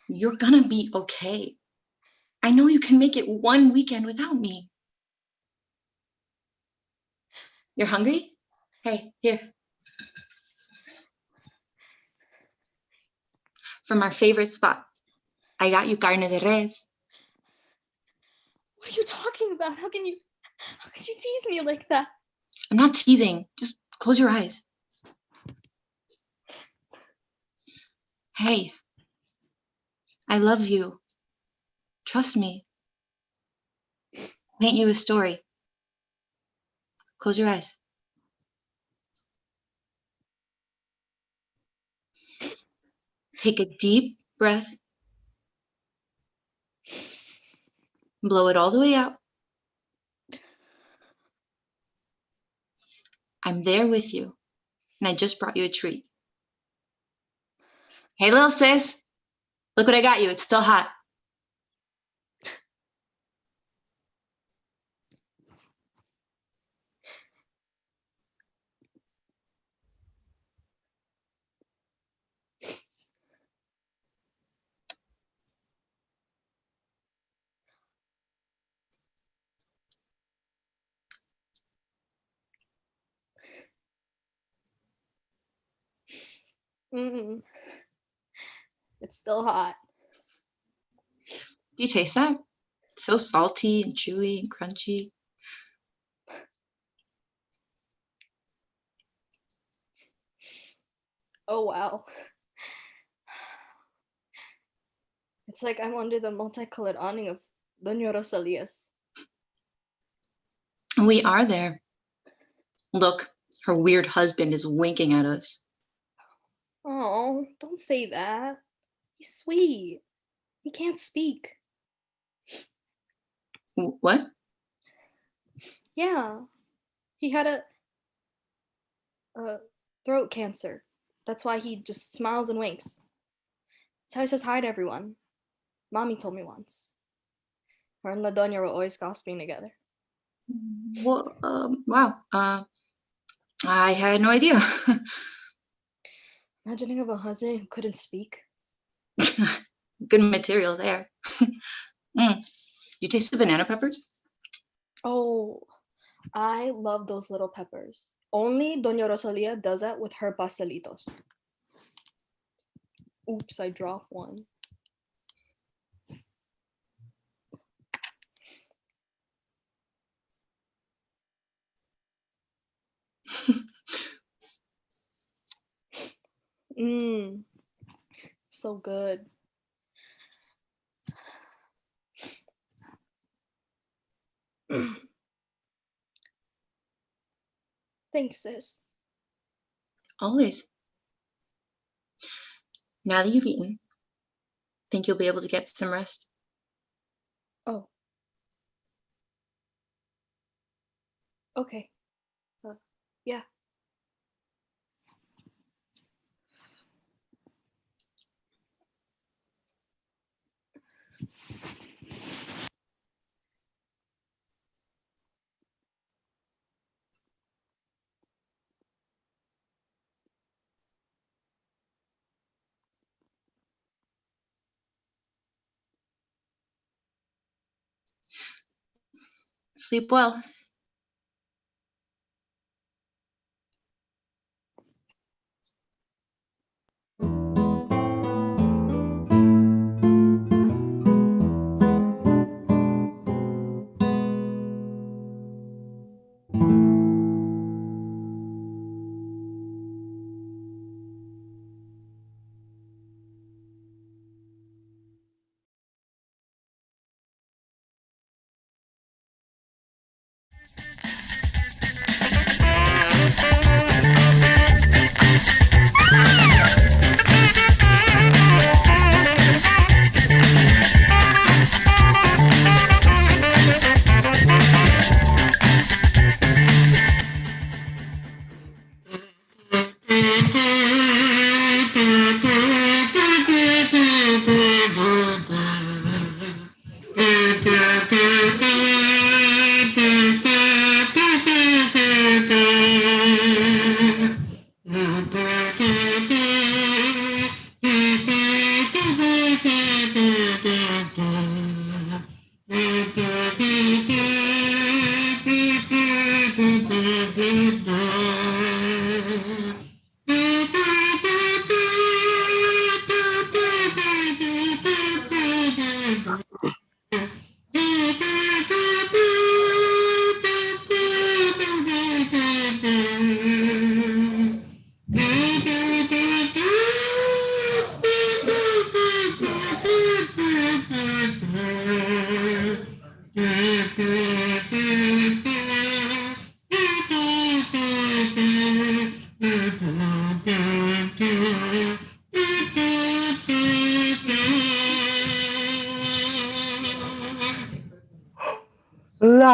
You're gonna be okay. I know you can make it one weekend without me. You're hungry? Hey, here. From our favorite spot. I got you carne de res.
What are you talking about? How could you tease me like that?
I'm not teasing. Just close your eyes. Hey, I love you. Trust me. Paint you a story. Close your eyes. Take a deep breath. Blow it all the way out. I'm there with you, and I just brought you a treat. Hey, little sis. Look what I got you. It's still hot.
It's still hot.
Do you taste that? It's so salty and chewy and crunchy.
Oh, wow. It's like I'm under the multicolored awning of Doña Rosalia's.
We are there. Look, her weird husband is winking at us.
Oh, don't say that. He's sweet. He can't speak.
What?
Yeah. He had a throat cancer. That's why he just smiles and winks. That's how he says hi to everyone. Mommy told me once. Her and La Doña were always gossiping together.
Well, wow. I had no idea.
Imagining of a husband who couldn't speak.
Good material there. You taste the banana peppers?
Oh, I love those little peppers. Only Doña Rosalia does that with her pastelitos. Oops, I dropped one. So good. Thanks, sis.
Always. Now that you've eaten, think you'll be able to get some rest?
Oh. Okay. Yeah.
Sleep well.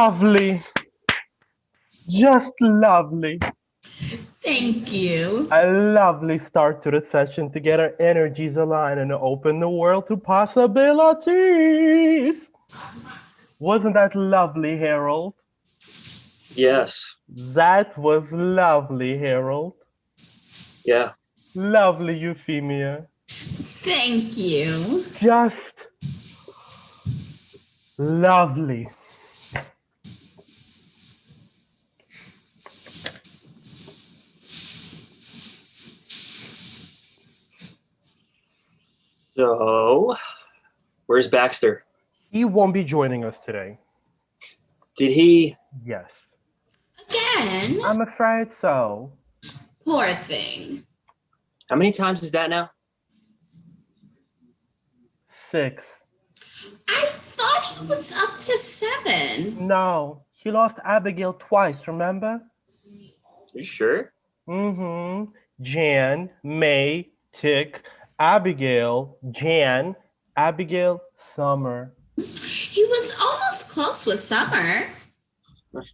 Lovely. Just lovely.
Thank you.
A lovely start to the session to get our energies aligned and open the world to possibilities. Wasn't that lovely, Harold?
Yes.
That was lovely, Harold.
Yeah.
Lovely, Euphemia.
Thank you.
Just lovely.
So, where's Baxter?
He won't be joining us today.
Did he?
Yes.
Again?
I'm afraid so.
Poor thing.
How many times is that now?
6.
I thought he was up to 7.
No, he lost Abigail twice, remember?
You sure?
Mm-hmm. Jan, May, Tick, Abigail, Jan, Abigail, Summer.
He was almost close with Summer.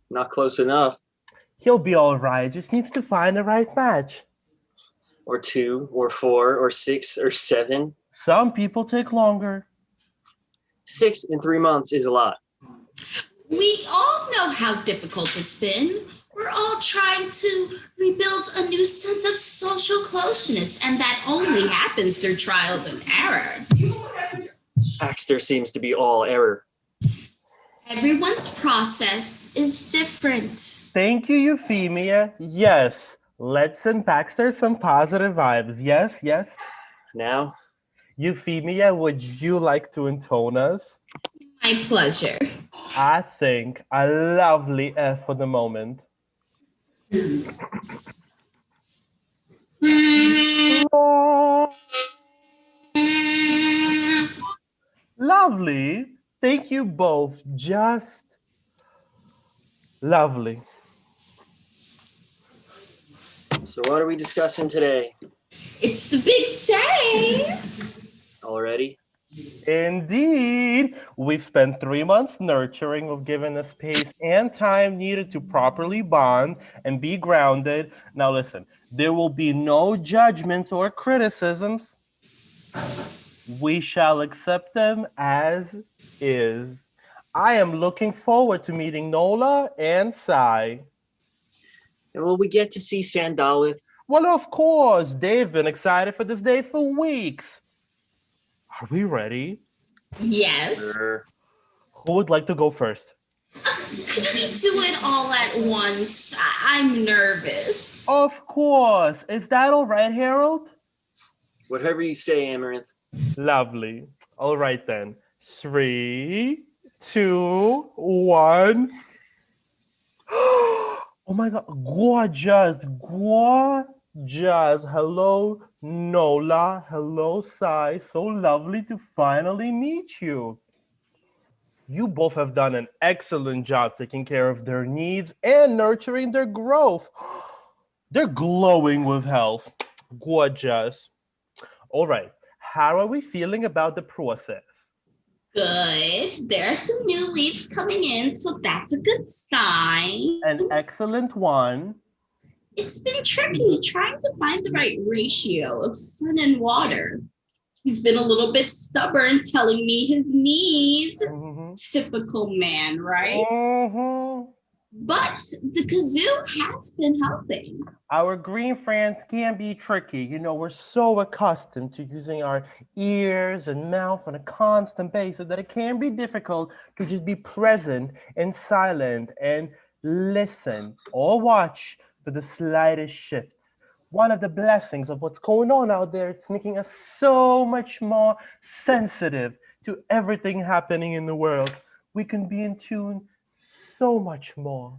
Not close enough.
He'll be all right. Just needs to find the right match.
Or 2, or 4, or 6, or 7.
Some people take longer.
6 in 3 months is a lot.
We all know how difficult it's been. We're all trying to rebuild a new sense of social closeness, and that only happens through trials and error.
Baxter seems to be all error.
Everyone's process is different.
Thank you, Euphemia. Yes, let's send Baxter some positive vibes. Yes, yes.
Now?
Euphemia, would you like to intone us?
My pleasure.
I think a lovely F for the moment. Lovely. Thank you both. Just lovely.
So what are we discussing today?
It's the big day.
Already?
Indeed. We've spent 3 months nurturing. We've given the space and time needed to properly bond and be grounded. Now listen, there will be no judgments or criticisms. We shall accept them as is. I am looking forward to meeting Nola and Sai.
And will we get to see Sandalith?
Well, of course. They've been excited for this day for weeks. Are we ready?
Yes.
Sure.
Who would like to go first?
Could we do it all at once? I'm nervous.
Of course. Is that all right, Harold?
Whatever you say, Amaranth.
Lovely. All right then. 3, 2, 1. Oh my God. Gorgeous. Gorgeous. Hello, Nola. Hello, Sai. So lovely to finally meet you. You both have done an excellent job taking care of their needs and nurturing their growth. They're glowing with health. Gorgeous. All right. How are we feeling about the process?
Good. There are some new leaves coming in, so that's a good sign.
An excellent one.
It's been tricky trying to find the right ratio of sun and water. He's been a little bit stubborn telling me his needs.
Mm-hmm.
Typical man, right?
Mm-hmm.
But the kazoo has been helping.
Our green friends can be tricky. You know, we're so accustomed to using our ears and mouth on a constant basis that it can be difficult to just be present and silent and listen or watch for the slightest shifts. One of the blessings of what's going on out there, it's making us so much more sensitive to everything happening in the world. We can be in tune so much more.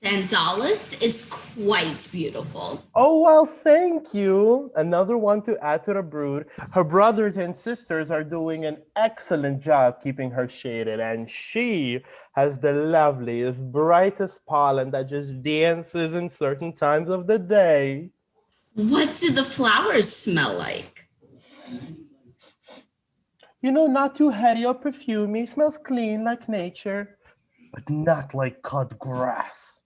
Sandalith is quite beautiful.
Oh, well, thank you. Another one to add to the brood. Her brothers and sisters are doing an excellent job keeping her shaded, and she has the loveliest, brightest pollen that just dances in certain times of the day.
What do the flowers smell like?
You know, not too heady or perfumey. Smells clean like nature. but not like cut grass.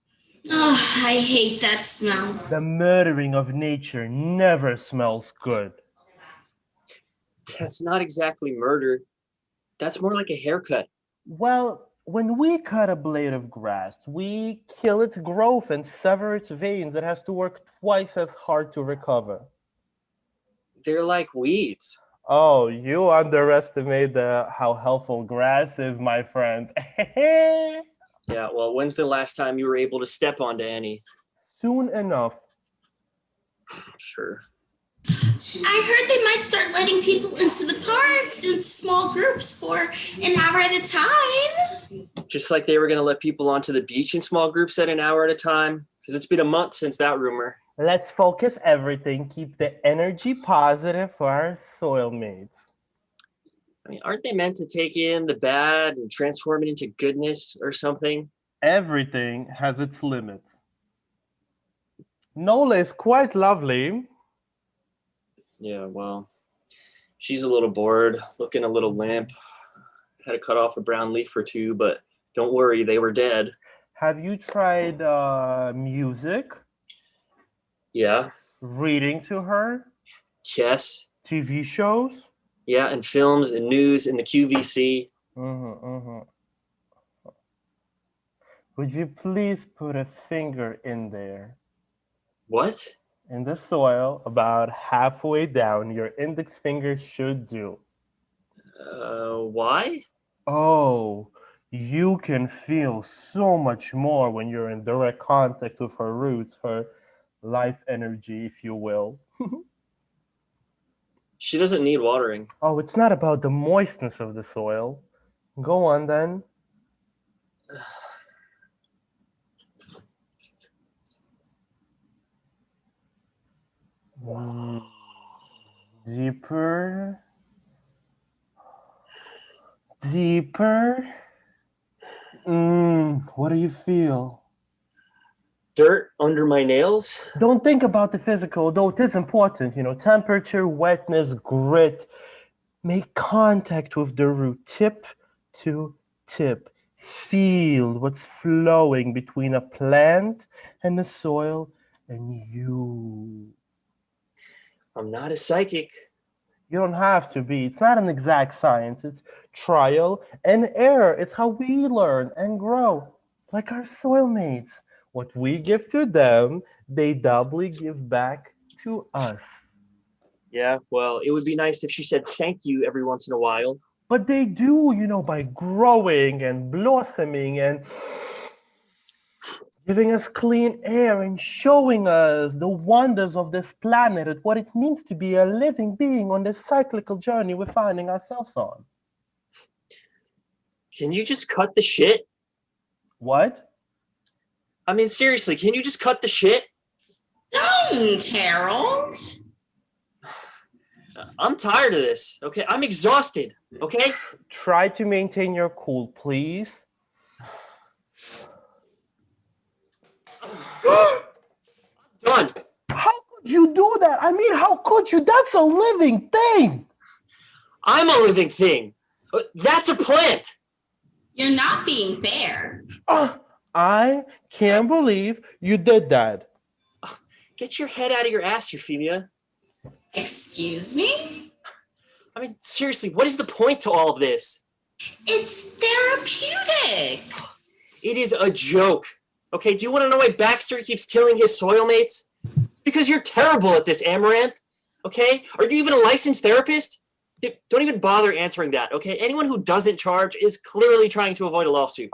Oh, I hate that smell.
The murdering of nature never smells good.
That's not exactly murder. That's more like a haircut.
Well, when we cut a blade of grass, we kill its growth and sever its veins. It has to work twice as hard to recover.
They're like weeds.
Oh, you underestimate how helpful grass is, my friend.
Yeah, well, when's the last time you were able to step onto any?
Soon enough.
Sure.
I heard they might start letting people into the parks in small groups for an hour at a time.
Just like they were going to let people onto the beach in small groups at an hour at a time. Because it's been a month since that rumor.
Let's focus everything. Keep the energy positive for our soil mates.
I mean, aren't they meant to take in the bad and transform it into goodness or something?
Everything has its limits. Nola is quite lovely.
Yeah, well, she's a little bored, looking a little limp. Had to cut off a brown leaf or two, but don't worry, they were dead.
Have you tried music?
Yeah.
Reading to her?
Yes.
TV shows?
Yeah, and films and news in the QVC.
Would you please put a finger in there?
What?
In the soil, about halfway down, your index finger should do.
Why?
Oh, you can feel so much more when you're in direct contact with her roots, her life energy, if you will.
She doesn't need watering.
Oh, it's not about the moistness of the soil. Go on then. Deeper. Deeper. What do you feel?
Dirt under my nails?
Don't think about the physical, though it is important. Temperature, wetness, grit. Make contact with the root, tip to tip. Feel what's flowing between a plant and the soil and you.
I'm not a psychic.
You don't have to be. It's not an exact science. It's trial and error. It's how we learn and grow, like our soil mates. What we give to them, they doubly give back to us.
Yeah, well, it would be nice if she said thank you every once in a while.
But they do, by growing and blossoming and giving us clean air and showing us the wonders of this planet and what it means to be a living being on this cyclical journey we're finding ourselves on.
Can you just cut the shit?
What?
I mean, seriously, can you just cut the shit?
Don't, Harold.
I'm tired of this, okay? I'm exhausted, okay?
Try to maintain your cool, please.
Done.
How could you do that? I mean, how could you? That's a living thing.
I'm a living thing. That's a plant.
You're not being fair.
I can't believe you did that.
Get your head out of your ass, Euphemia.
Excuse me?
I mean, seriously, what is the point to all of this?
It's therapeutic.
It is a joke. Okay, do you want to know why Baxter keeps killing his soil mates? It's because you're terrible at this, Amaranth. Okay? Are you even a licensed therapist? Don't even bother answering that, okay? Anyone who doesn't charge is clearly trying to avoid a lawsuit.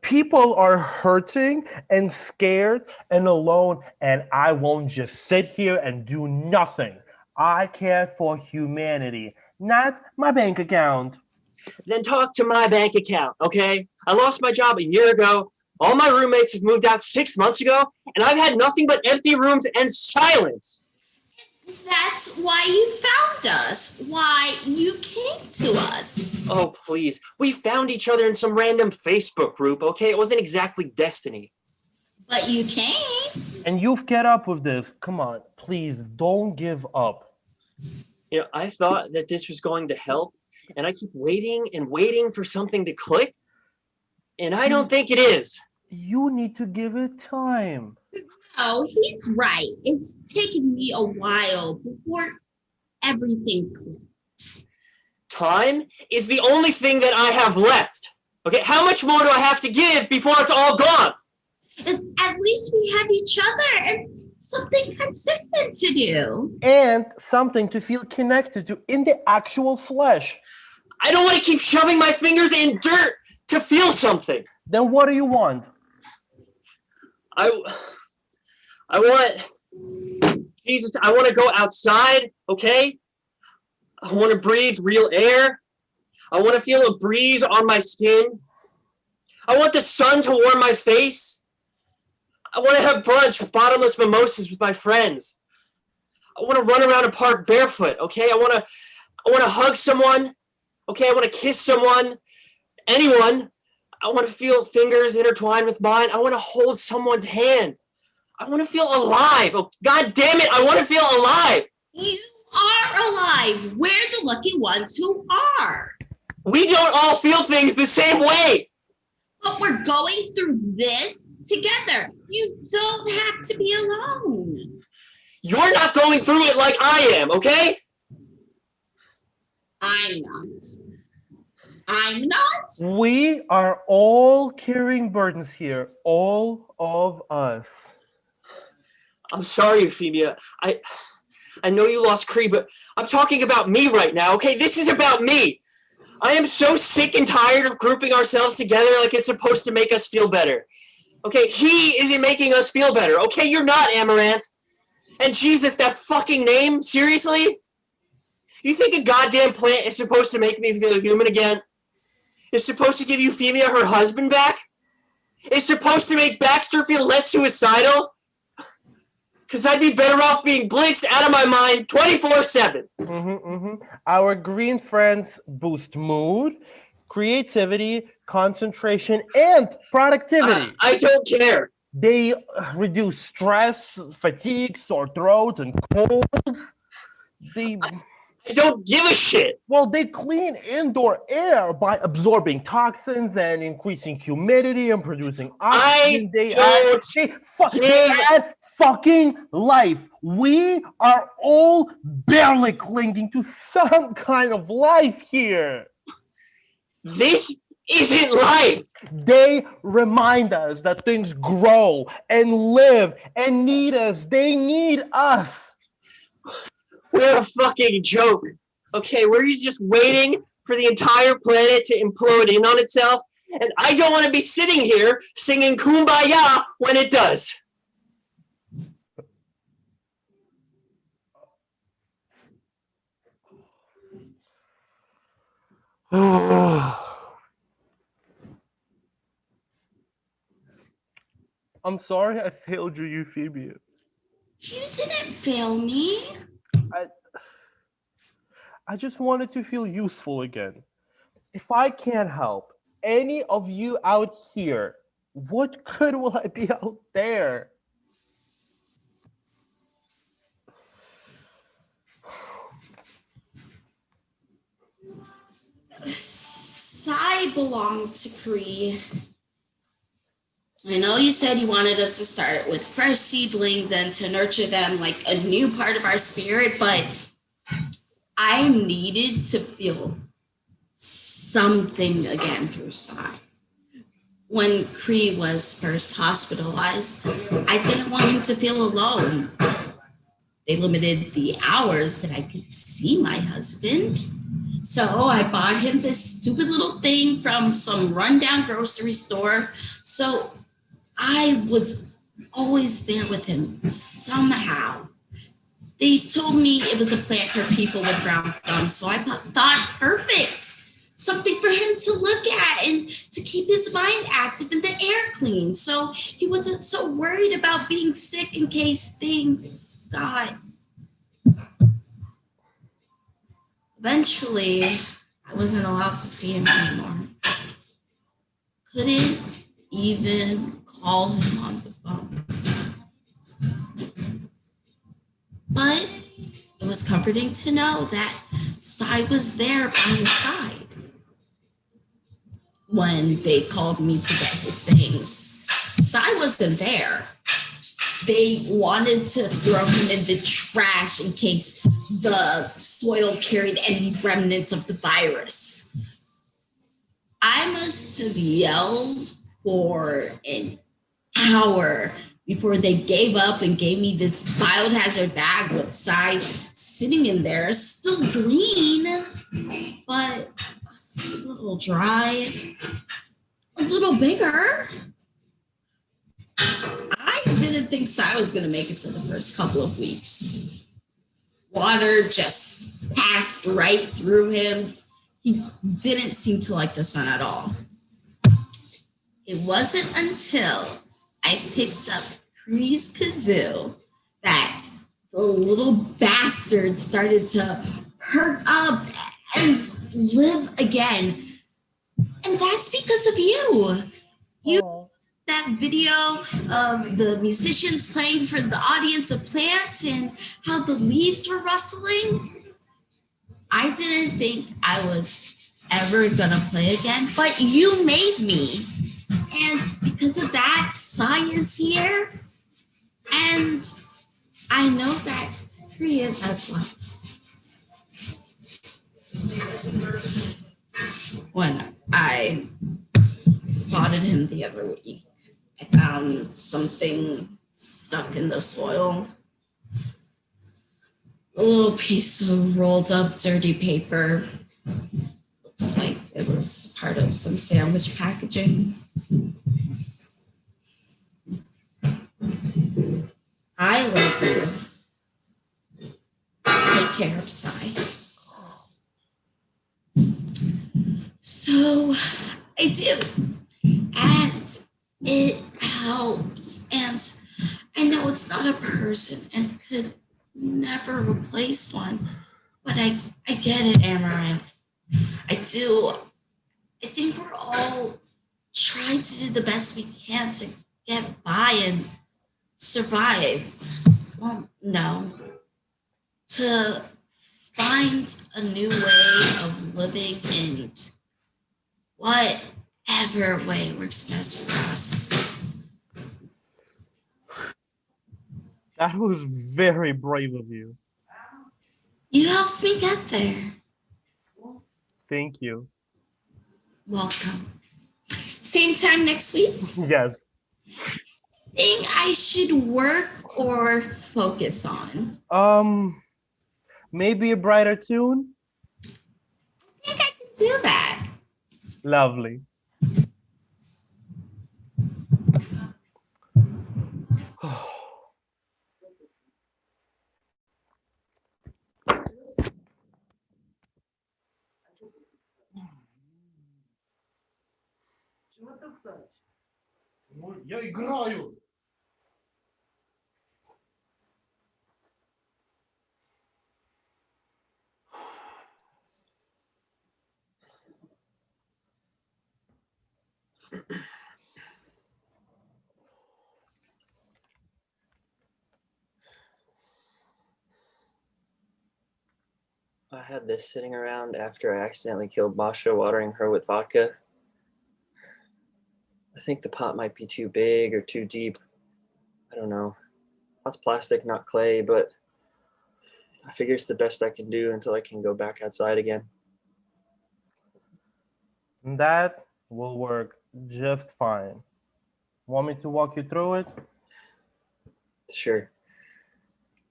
People are hurting and scared and alone, and I won't just sit here and do nothing. I care for humanity, not my bank account.
Then talk to my bank account, okay? I lost my job a year ago. All my roommates have moved out 6 months ago, and I've had nothing but empty rooms and silence.
That's why you found us. Why you came to us.
Oh, please. We found each other in some random Facebook group, okay? It wasn't exactly destiny.
But you came.
And you've get up with this. Come on, please don't give up.
I thought that this was going to help, and I keep waiting and waiting for something to click. And I don't think it is.
You need to give it time.
Oh, he's right. It's taken me a while before everything clicked.
Time is the only thing that I have left. Okay, how much more do I have to give before it's all gone?
At least we have each other and something consistent to do.
And something to feel connected to in the actual flesh.
I don't want to keep shoving my fingers in dirt to feel something.
Then what do you want?
I want, Jesus, I want to go outside, okay? I want to breathe real air. I want to feel a breeze on my skin. I want the sun to warm my face. I want to have brunch with bottomless mimosas with my friends. I want to run around a park barefoot, okay? I want to hug someone, okay? I want to kiss someone, anyone. I want to feel fingers intertwined with mine. I want to hold someone's hand. I want to feel alive. Oh, God damn it, I want to feel alive.
You are alive. We're the lucky ones who are.
We don't all feel things the same way.
But we're going through this together. You don't have to be alone.
You're not going through it like I am, okay?
I'm not. I'm not.
We are all carrying burdens here, all of us.
I'm sorry, Euphemia. I know you lost Cree, but I'm talking about me right now, okay? This is about me. I am so sick and tired of grouping ourselves together like it's supposed to make us feel better. Okay, he isn't making us feel better. Okay, you're not, Amaranth. And Jesus, that fucking name? Seriously? You think a goddamn plant is supposed to make me feel human again? It's supposed to give Euphemia her husband back? It's supposed to make Baxter feel less suicidal? Because I'd be better off being blitzed out of my mind 24/7.
Our green friends boost mood, creativity, concentration, and productivity.
I don't care.
They reduce stress, fatigue, sore throats, and colds.
I don't give a shit.
Well, they clean indoor air by absorbing toxins and increasing humidity and producing oxygen. They add fucking life. We are all barely clinging to some kind of life here.
This isn't life.
They remind us that things grow and live and need us. They need us.
We're a fucking joke. Okay, we're just waiting for the entire planet to implode in on itself, and I don't want to be sitting here singing Kumbaya when it does.
I'm sorry I failed you, Euphemia.
You didn't fail me.
I just wanted to feel useful again. If I can't help any of you out here, what good will I be out there?
Sai belonged to Cree. I know you said you wanted us to start with fresh seedlings and to nurture them like a new part of our spirit, but I needed to feel something again through Sai. When Cree was first hospitalized, I didn't want him to feel alone. They limited the hours that I could see my husband. So I bought him this stupid little thing from some rundown grocery store. So I was always there with him somehow. They told me it was a plant for people with brown thumbs, so I thought, perfect. Something for him to look at and to keep his mind active and the air clean. So he wasn't so worried about being sick in case things got. Eventually, I wasn't allowed to see him anymore. Couldn't even call him on the phone. But it was comforting to know that Sai was there by his side. when they called me to get his things. Sai wasn't there. They wanted to throw him in the trash in case the soil carried any remnants of the virus. I must have yelled for an hour before they gave up and gave me this biohazard bag with Sai sitting in there, still green, but a little dry, a little bigger. I didn't think Sai was going to make it for the first couple of weeks. Water just passed right through him. He didn't seem to like the sun at all. It wasn't until I picked up Kree's kazoo that the little bastard started to perk up and live again. And that's because of you. You that video of the musicians playing for the audience of plants and how the leaves were rustling. I didn't think I was ever gonna play again, but you made me. And because of that, Sai is here. And I know that Kree is as well. When I spotted him the other week, I found something stuck in the soil. A little piece of rolled up dirty paper. Looks like it was part of some sandwich packaging. I love you. Take care of Sai. So I do. And it helps. And I know it's not a person and it could never replace one. But I get it, Amaranth. I do. I think we're all trying to do the best we can to get by and survive. Well, no. To find a new way of living in whatever way works best for us.
That was very brave of you.
You helped me get there.
Thank you.
Welcome. Same time next week?
Yes.
Thing I should work or focus on?
Maybe a brighter tune?
I think I can do that.
Lovely.
Я играю.
I had this sitting around after I accidentally killed Masha watering her with vodka. I think the pot might be too big or too deep. I don't know. Pot's plastic, not clay, but I figure it's the best I can do until I can go back outside again.
That will work just fine. Want me to walk you through it?
Sure.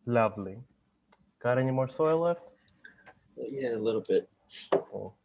Lovely. Got any more soil left?
Yeah, a little bit.
Cool.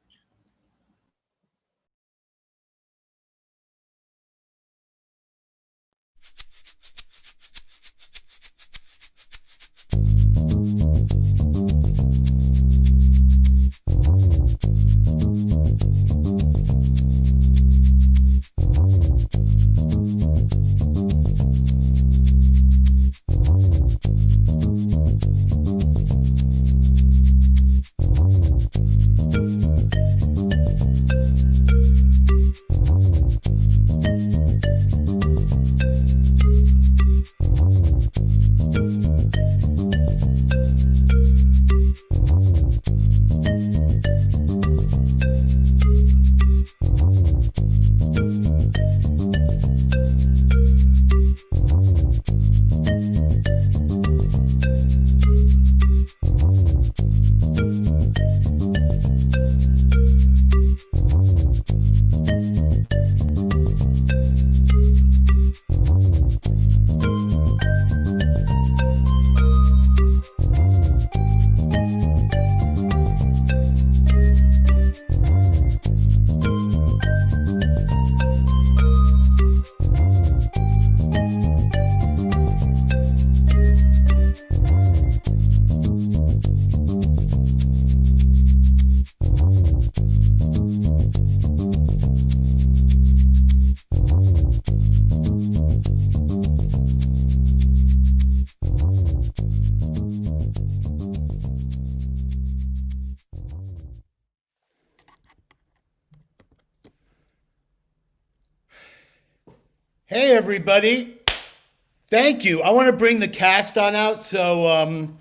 Hey, everybody. Thank you. I want to bring the cast on out. So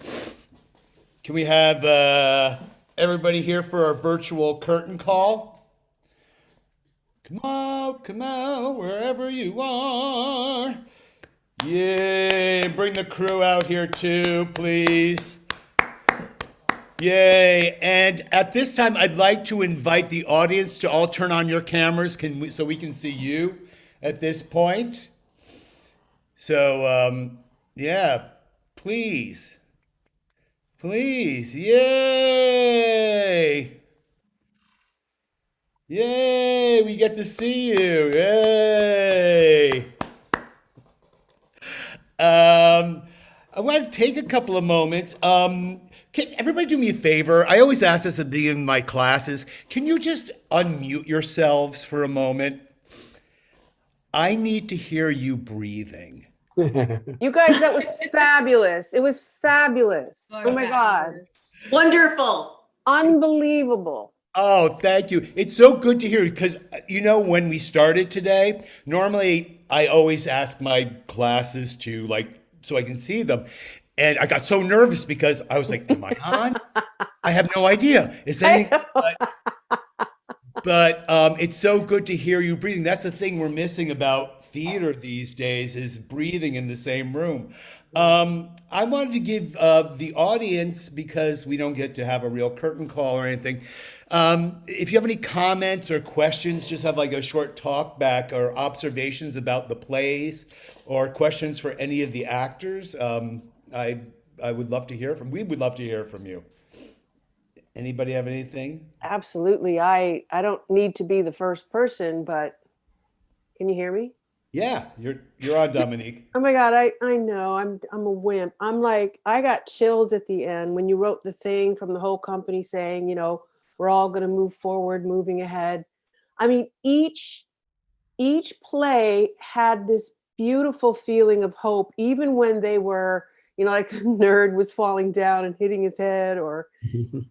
can we have everybody here for our virtual curtain call? Come out, wherever you are. Yay. Bring the crew out here too, please. Yay. And at this time, I'd like to invite the audience to all turn on your cameras so we can see you at this point. So, yeah, please. Please. Yay. Yay. We get to see you. Yay. I want to take a couple of moments. Can everybody do me a favor? I always ask this at the beginning of my classes. Can you just unmute yourselves for a moment? I need to hear you breathing.
You guys, that was fabulous. It was fabulous. Oh my God.
Wonderful.
Unbelievable.
Oh, thank you. It's so good to hear because, when we started today, normally I always ask my classes to so I can see them. And I got so nervous because I was like, am I on? I have no idea. Is anything but it's so good to hear you breathing. That's the thing we're missing about theater these days is breathing in the same room. I wanted to give the audience, because we don't get to have a real curtain call or anything, if you have any comments or questions, just have a short talk back or observations about the plays or questions for any of the actors. I would love to hear we would love to hear from you. Anybody have anything?
Absolutely. I don't need to be the first person, but can you hear me?
Yeah, you're on, Dominique.
Oh my God, I know. I'm a wimp. I got chills at the end when you wrote the thing from the whole company saying, we're all going to move forward, moving ahead. I mean, each play had this beautiful feeling of hope, even when they were, like the nerd was falling down and hitting his head, or, and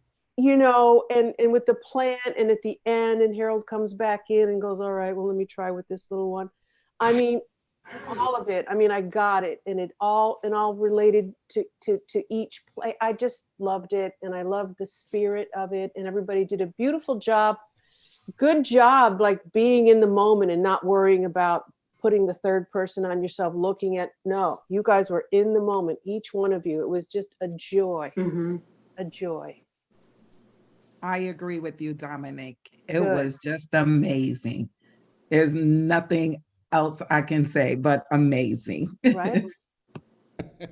with the plant, and at the end, and Harold comes back in and goes, all right, well, let me try with this little one. I mean, all of it. I mean, I got it, and it all related to each play. I just loved it, and I loved the spirit of it, and everybody did a beautiful job. Good job, being in the moment and not worrying about putting the third person on yourself, looking at, no, you guys were in the moment, each one of you. It was just a joy, a joy.
I agree with you, Dominic. It was just amazing. There's nothing else I can say but amazing.
Right?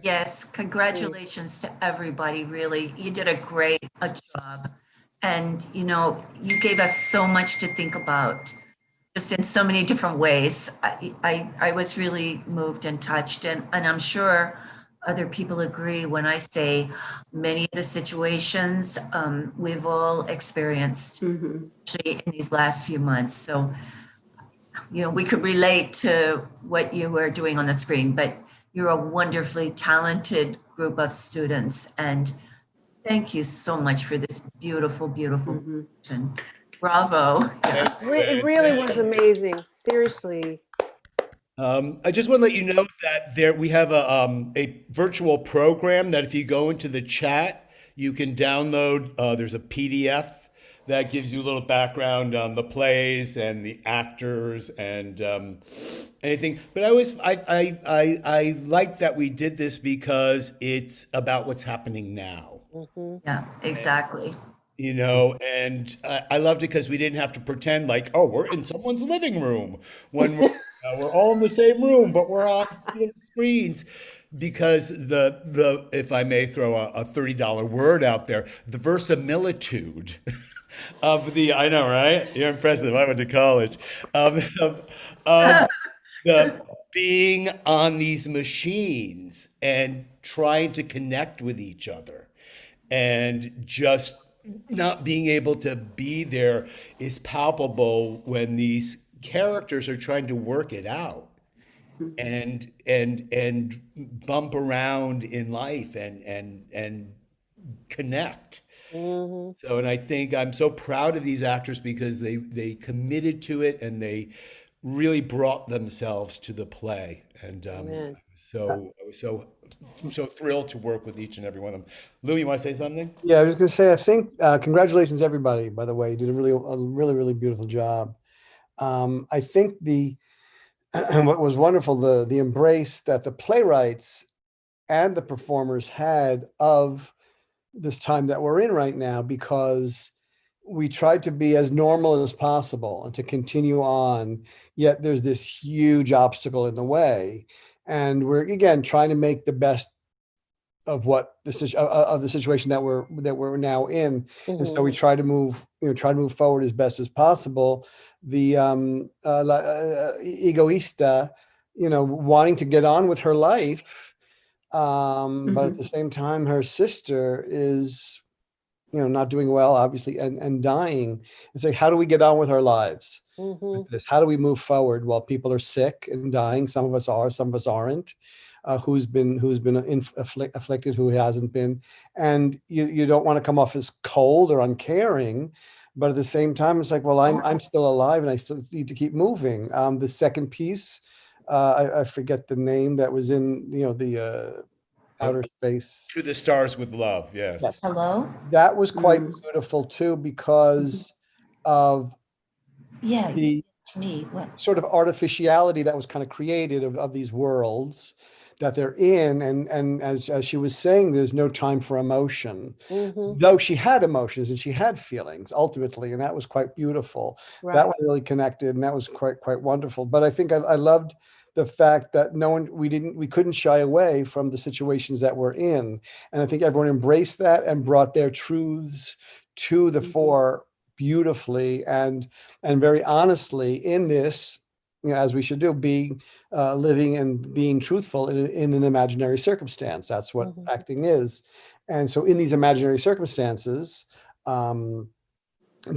Yes, congratulations to everybody, really. You did a great job. And, you gave us so much to think about, just in so many different ways. I was really moved and touched, and I'm sure other people agree when I say many of the situations we've all experienced, especially in these last few months. So, we could relate to what you were doing on the screen, but you're a wonderfully talented group of students. And thank you so much for this beautiful, beautiful production. Bravo.
It really was amazing. Seriously.
I just want to let you know that we have a virtual program that if you go into the chat, you can download. There's a PDF that gives you a little background on the plays and the actors and anything. But I like that we did this because it's about what's happening now.
Yeah, exactly.
And I loved it because we didn't have to pretend we're in someone's living room when we're all in the same room, but we're on screens. Because the if I may throw a $30 word out there, the verisimilitude of I know, right? You're impressive. I went to college. The being on these machines and trying to connect with each other and just not being able to be there is palpable when these characters are trying to work it out and bump around in life and connect. So, and I think I'm so proud of these actors because they committed to it and they really brought themselves to the play. And
Amen.
I was so thrilled to work with each and every one of them. Lou, you want to say something?
Yeah, I was going to say, I think, congratulations, everybody, by the way. You did a really beautiful job. I think what was wonderful, the embrace that the playwrights and the performers had of this time that we're in right now, because we tried to be as normal as possible and to continue on, yet there's this huge obstacle in the way. And we're, again, trying to make the best of the situation that we're now in. And so we try to move forward as best as possible. The egoista, wanting to get on with her life, but at the same time, her sister is, not doing well, obviously, and dying. And say, how do we get on with our lives? With this? How do we move forward while people are sick and dying? Some of us are, some of us aren't. Who's been afflicted, who hasn't been, and you don't want to come off as cold or uncaring, but at the same time, it's like, well, I'm still alive and I still need to keep moving. The second piece, I forget the name, that was in the outer space.
To the Stars with Love. Yes.
Hello.
That was quite beautiful too, because of the
it's me. What?
sort of artificiality that was kind of created of these worlds that they're in, and as she was saying, there's no time for emotion, though she had emotions and she had feelings ultimately, and that was quite beautiful.
Right.
That one really connected, and that was quite wonderful. But I think I loved the fact that we couldn't shy away from the situations that we're in, and I think everyone embraced that and brought their truths to the fore beautifully and very honestly in this, as we should do, being living and being truthful in an imaginary circumstance. That's what acting is. And so in these imaginary circumstances, the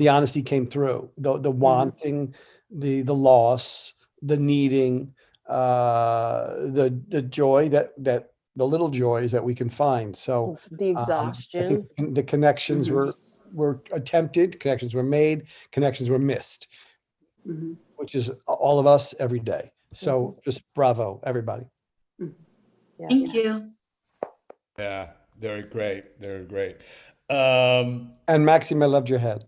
honesty came through, the wanting, the loss, the needing, the joy that the little joys that we can find. So
the exhaustion,
I think the connections were attempted, connections were made, connections were missed, which is all of us every day. So just bravo, everybody.
Thank you.
Yeah, they're great. They're great.
And Maxim, I loved your head.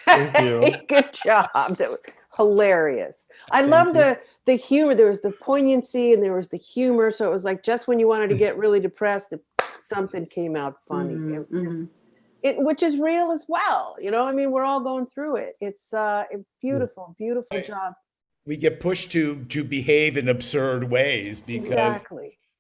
Thank you.
Good job. That was hilarious. I love the humor. There was the poignancy and there was the humor. So it was like just when you wanted to get really depressed, something came out funny. Which is real as well. I mean, we're all going through it. It's a beautiful job.
We get pushed to behave in absurd ways because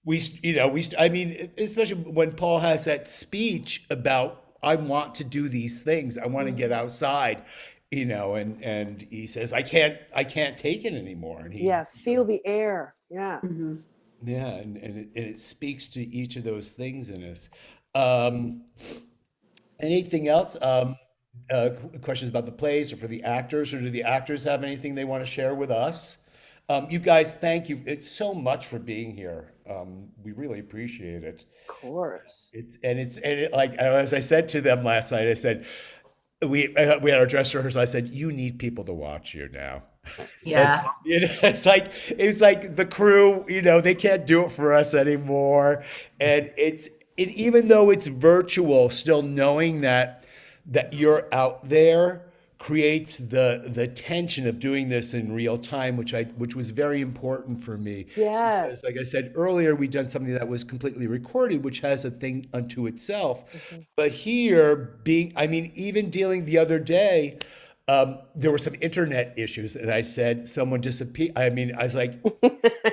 I mean, especially when Paul has that speech about, I want to do these things. I want to get outside, and he says, I can't take it anymore. And
feel the air. Yeah.
Yeah. And it speaks to each of those things in us. Anything else? Questions about the plays or for the actors, or do the actors have anything they want to share with us? You guys, thank you. It's so much for being here. We really appreciate it.
Of course.
Like, as I said to them last night, I said, we had our dress rehearsal. I said, you need people to watch you now.
Yeah.
It's like the crew, they can't do it for us anymore. And even though it's virtual, still knowing that you're out there creates the tension of doing this in real time, which was very important for me.
Yeah.
Because like I said earlier, we'd done something that was completely recorded, which has a thing unto itself. But here, even dealing the other day, there were some internet issues, and I said someone disappeared. I was like,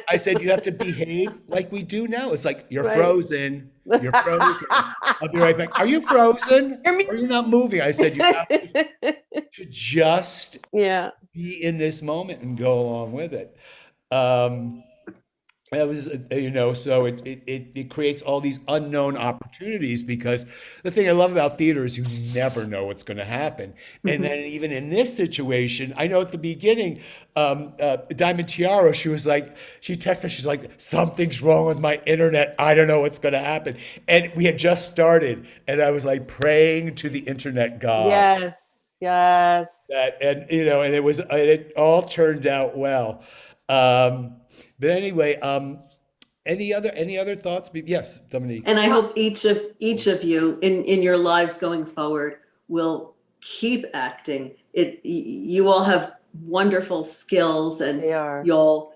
I said, you have to behave like we do now. It's like, you're frozen. You're frozen. I'll be right back. Are you frozen? Are you not moving? I said, you have to just be in this moment and go along with it. That was, so it creates all these unknown opportunities, because the thing I love about theater is you never know what's going to happen. And then even in this situation, I know at the beginning, DiamondTiara, she texted, she's like, something's wrong with my internet. I don't know what's going to happen. And we had just started, and I was like praying to the internet god.
Yes. Yes.
And it all turned out well. But anyway, any other thoughts? Yes, Dominique.
And I hope each of you in your lives going forward will keep acting. You all have wonderful skills, and you'll,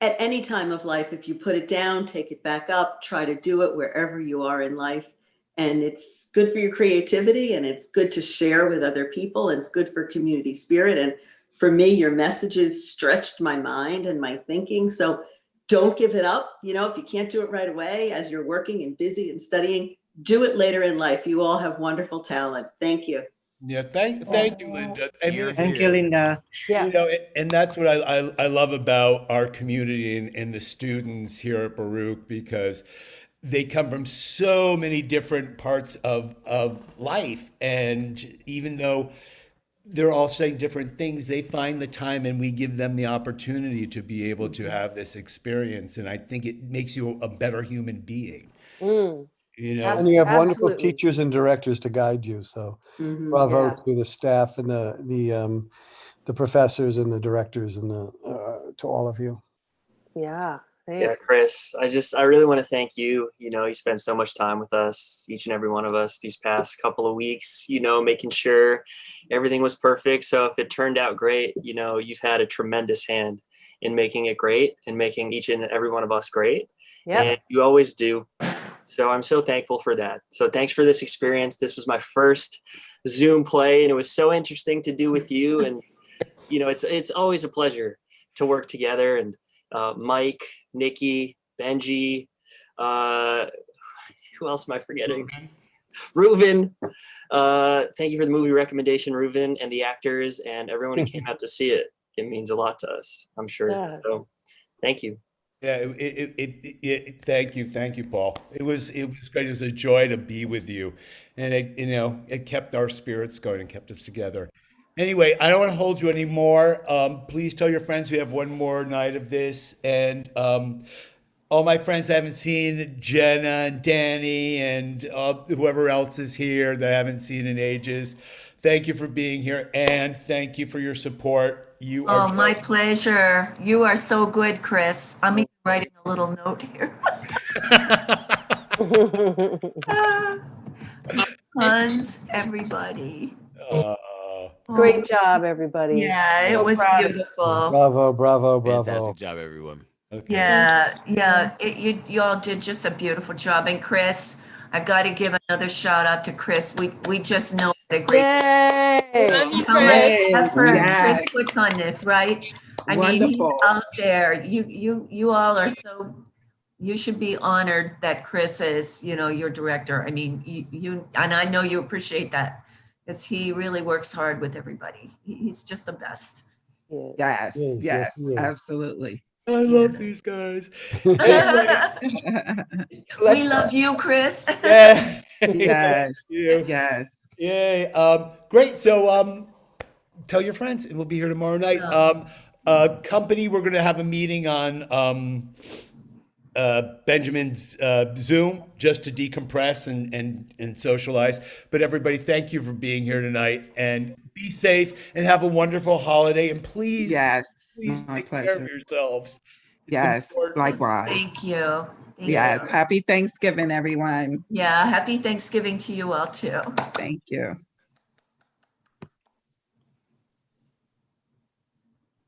at any time of life, if you put it down, take it back up, try to do it wherever you are in life. And it's good for your creativity, and it's good to share with other people, and it's good for community spirit. And for me, your messages stretched my mind and my thinking. So don't give it up. If you can't do it right away as you're working and busy and studying, do it later in life. You all have wonderful talent. Thank you.
Yeah, thank you, Linda.
Thank you, Linda.
Yeah.
And that's what I love about our community and the students here at Baruch, because they come from so many different parts of life. And even though they're all saying different things, they find the time, and we give them the opportunity to be able to have this experience. And I think it makes you a better human being.
And you have wonderful teachers and directors to guide you. So bravo to the staff and the professors and the directors and to all of you.
Yeah. Thanks.
Yeah, Chris, I really want to thank you. You spend so much time with us, each and every one of us, these past couple of weeks, making sure everything was perfect. So if it turned out great, you've had a tremendous hand in making it great and making each and every one of us great.
Yeah.
And you always do. So I'm so thankful for that. So thanks for this experience. This was my first Zoom play, and it was so interesting to do with you. And, it's always a pleasure to work together. And Mike, Nikki, Benji, who else am I forgetting? Reuven. Thank you for the movie recommendation, Reuven, and the actors and everyone who came out to see it. It means a lot to us, I'm sure.
Yeah.
So thank you.
Yeah, thank you, Paul. It was great. It was a joy to be with you, and it kept our spirits going and kept us together. Anyway, I don't want to hold you anymore. Please tell your friends we have one more night of this, and all my friends I haven't seen, Jenna and Danny and whoever else is here that I haven't seen in ages. Thank you for being here, and thank you for your support. You are
my pleasure. You are so good, Chris. I'm even writing a little note here. Tons, everybody.
Great job, everybody.
Yeah, it was beautiful.
Bravo.
Fantastic job, everyone.
Okay.
Yeah. You all did just a beautiful job. And Chris, I've got to give another shout out to Chris. We just know what a great.
Yay!
Love you, how much effort Chris puts on this, right? I mean, he's out there. You all are so. You should be honored that Chris is, your director. I mean, you and I know you appreciate that, because he really works hard with everybody. He's just the best.
Yes, absolutely.
I love these guys.
We love you, Chris.
Yeah.
Yes.
Yes. Yay. Great. So tell your friends, and we'll be here tomorrow night. Company, we're gonna have a meeting on Benjamin's Zoom just to decompress and socialize. But everybody, thank you for being here tonight, and be safe and have a wonderful holiday. And please, please take care of yourselves. It's important.
Likewise.
Thank you. Thank
Yes,
you.
happy Thanksgiving, everyone.
Yeah, happy Thanksgiving to you all too.
Thank you.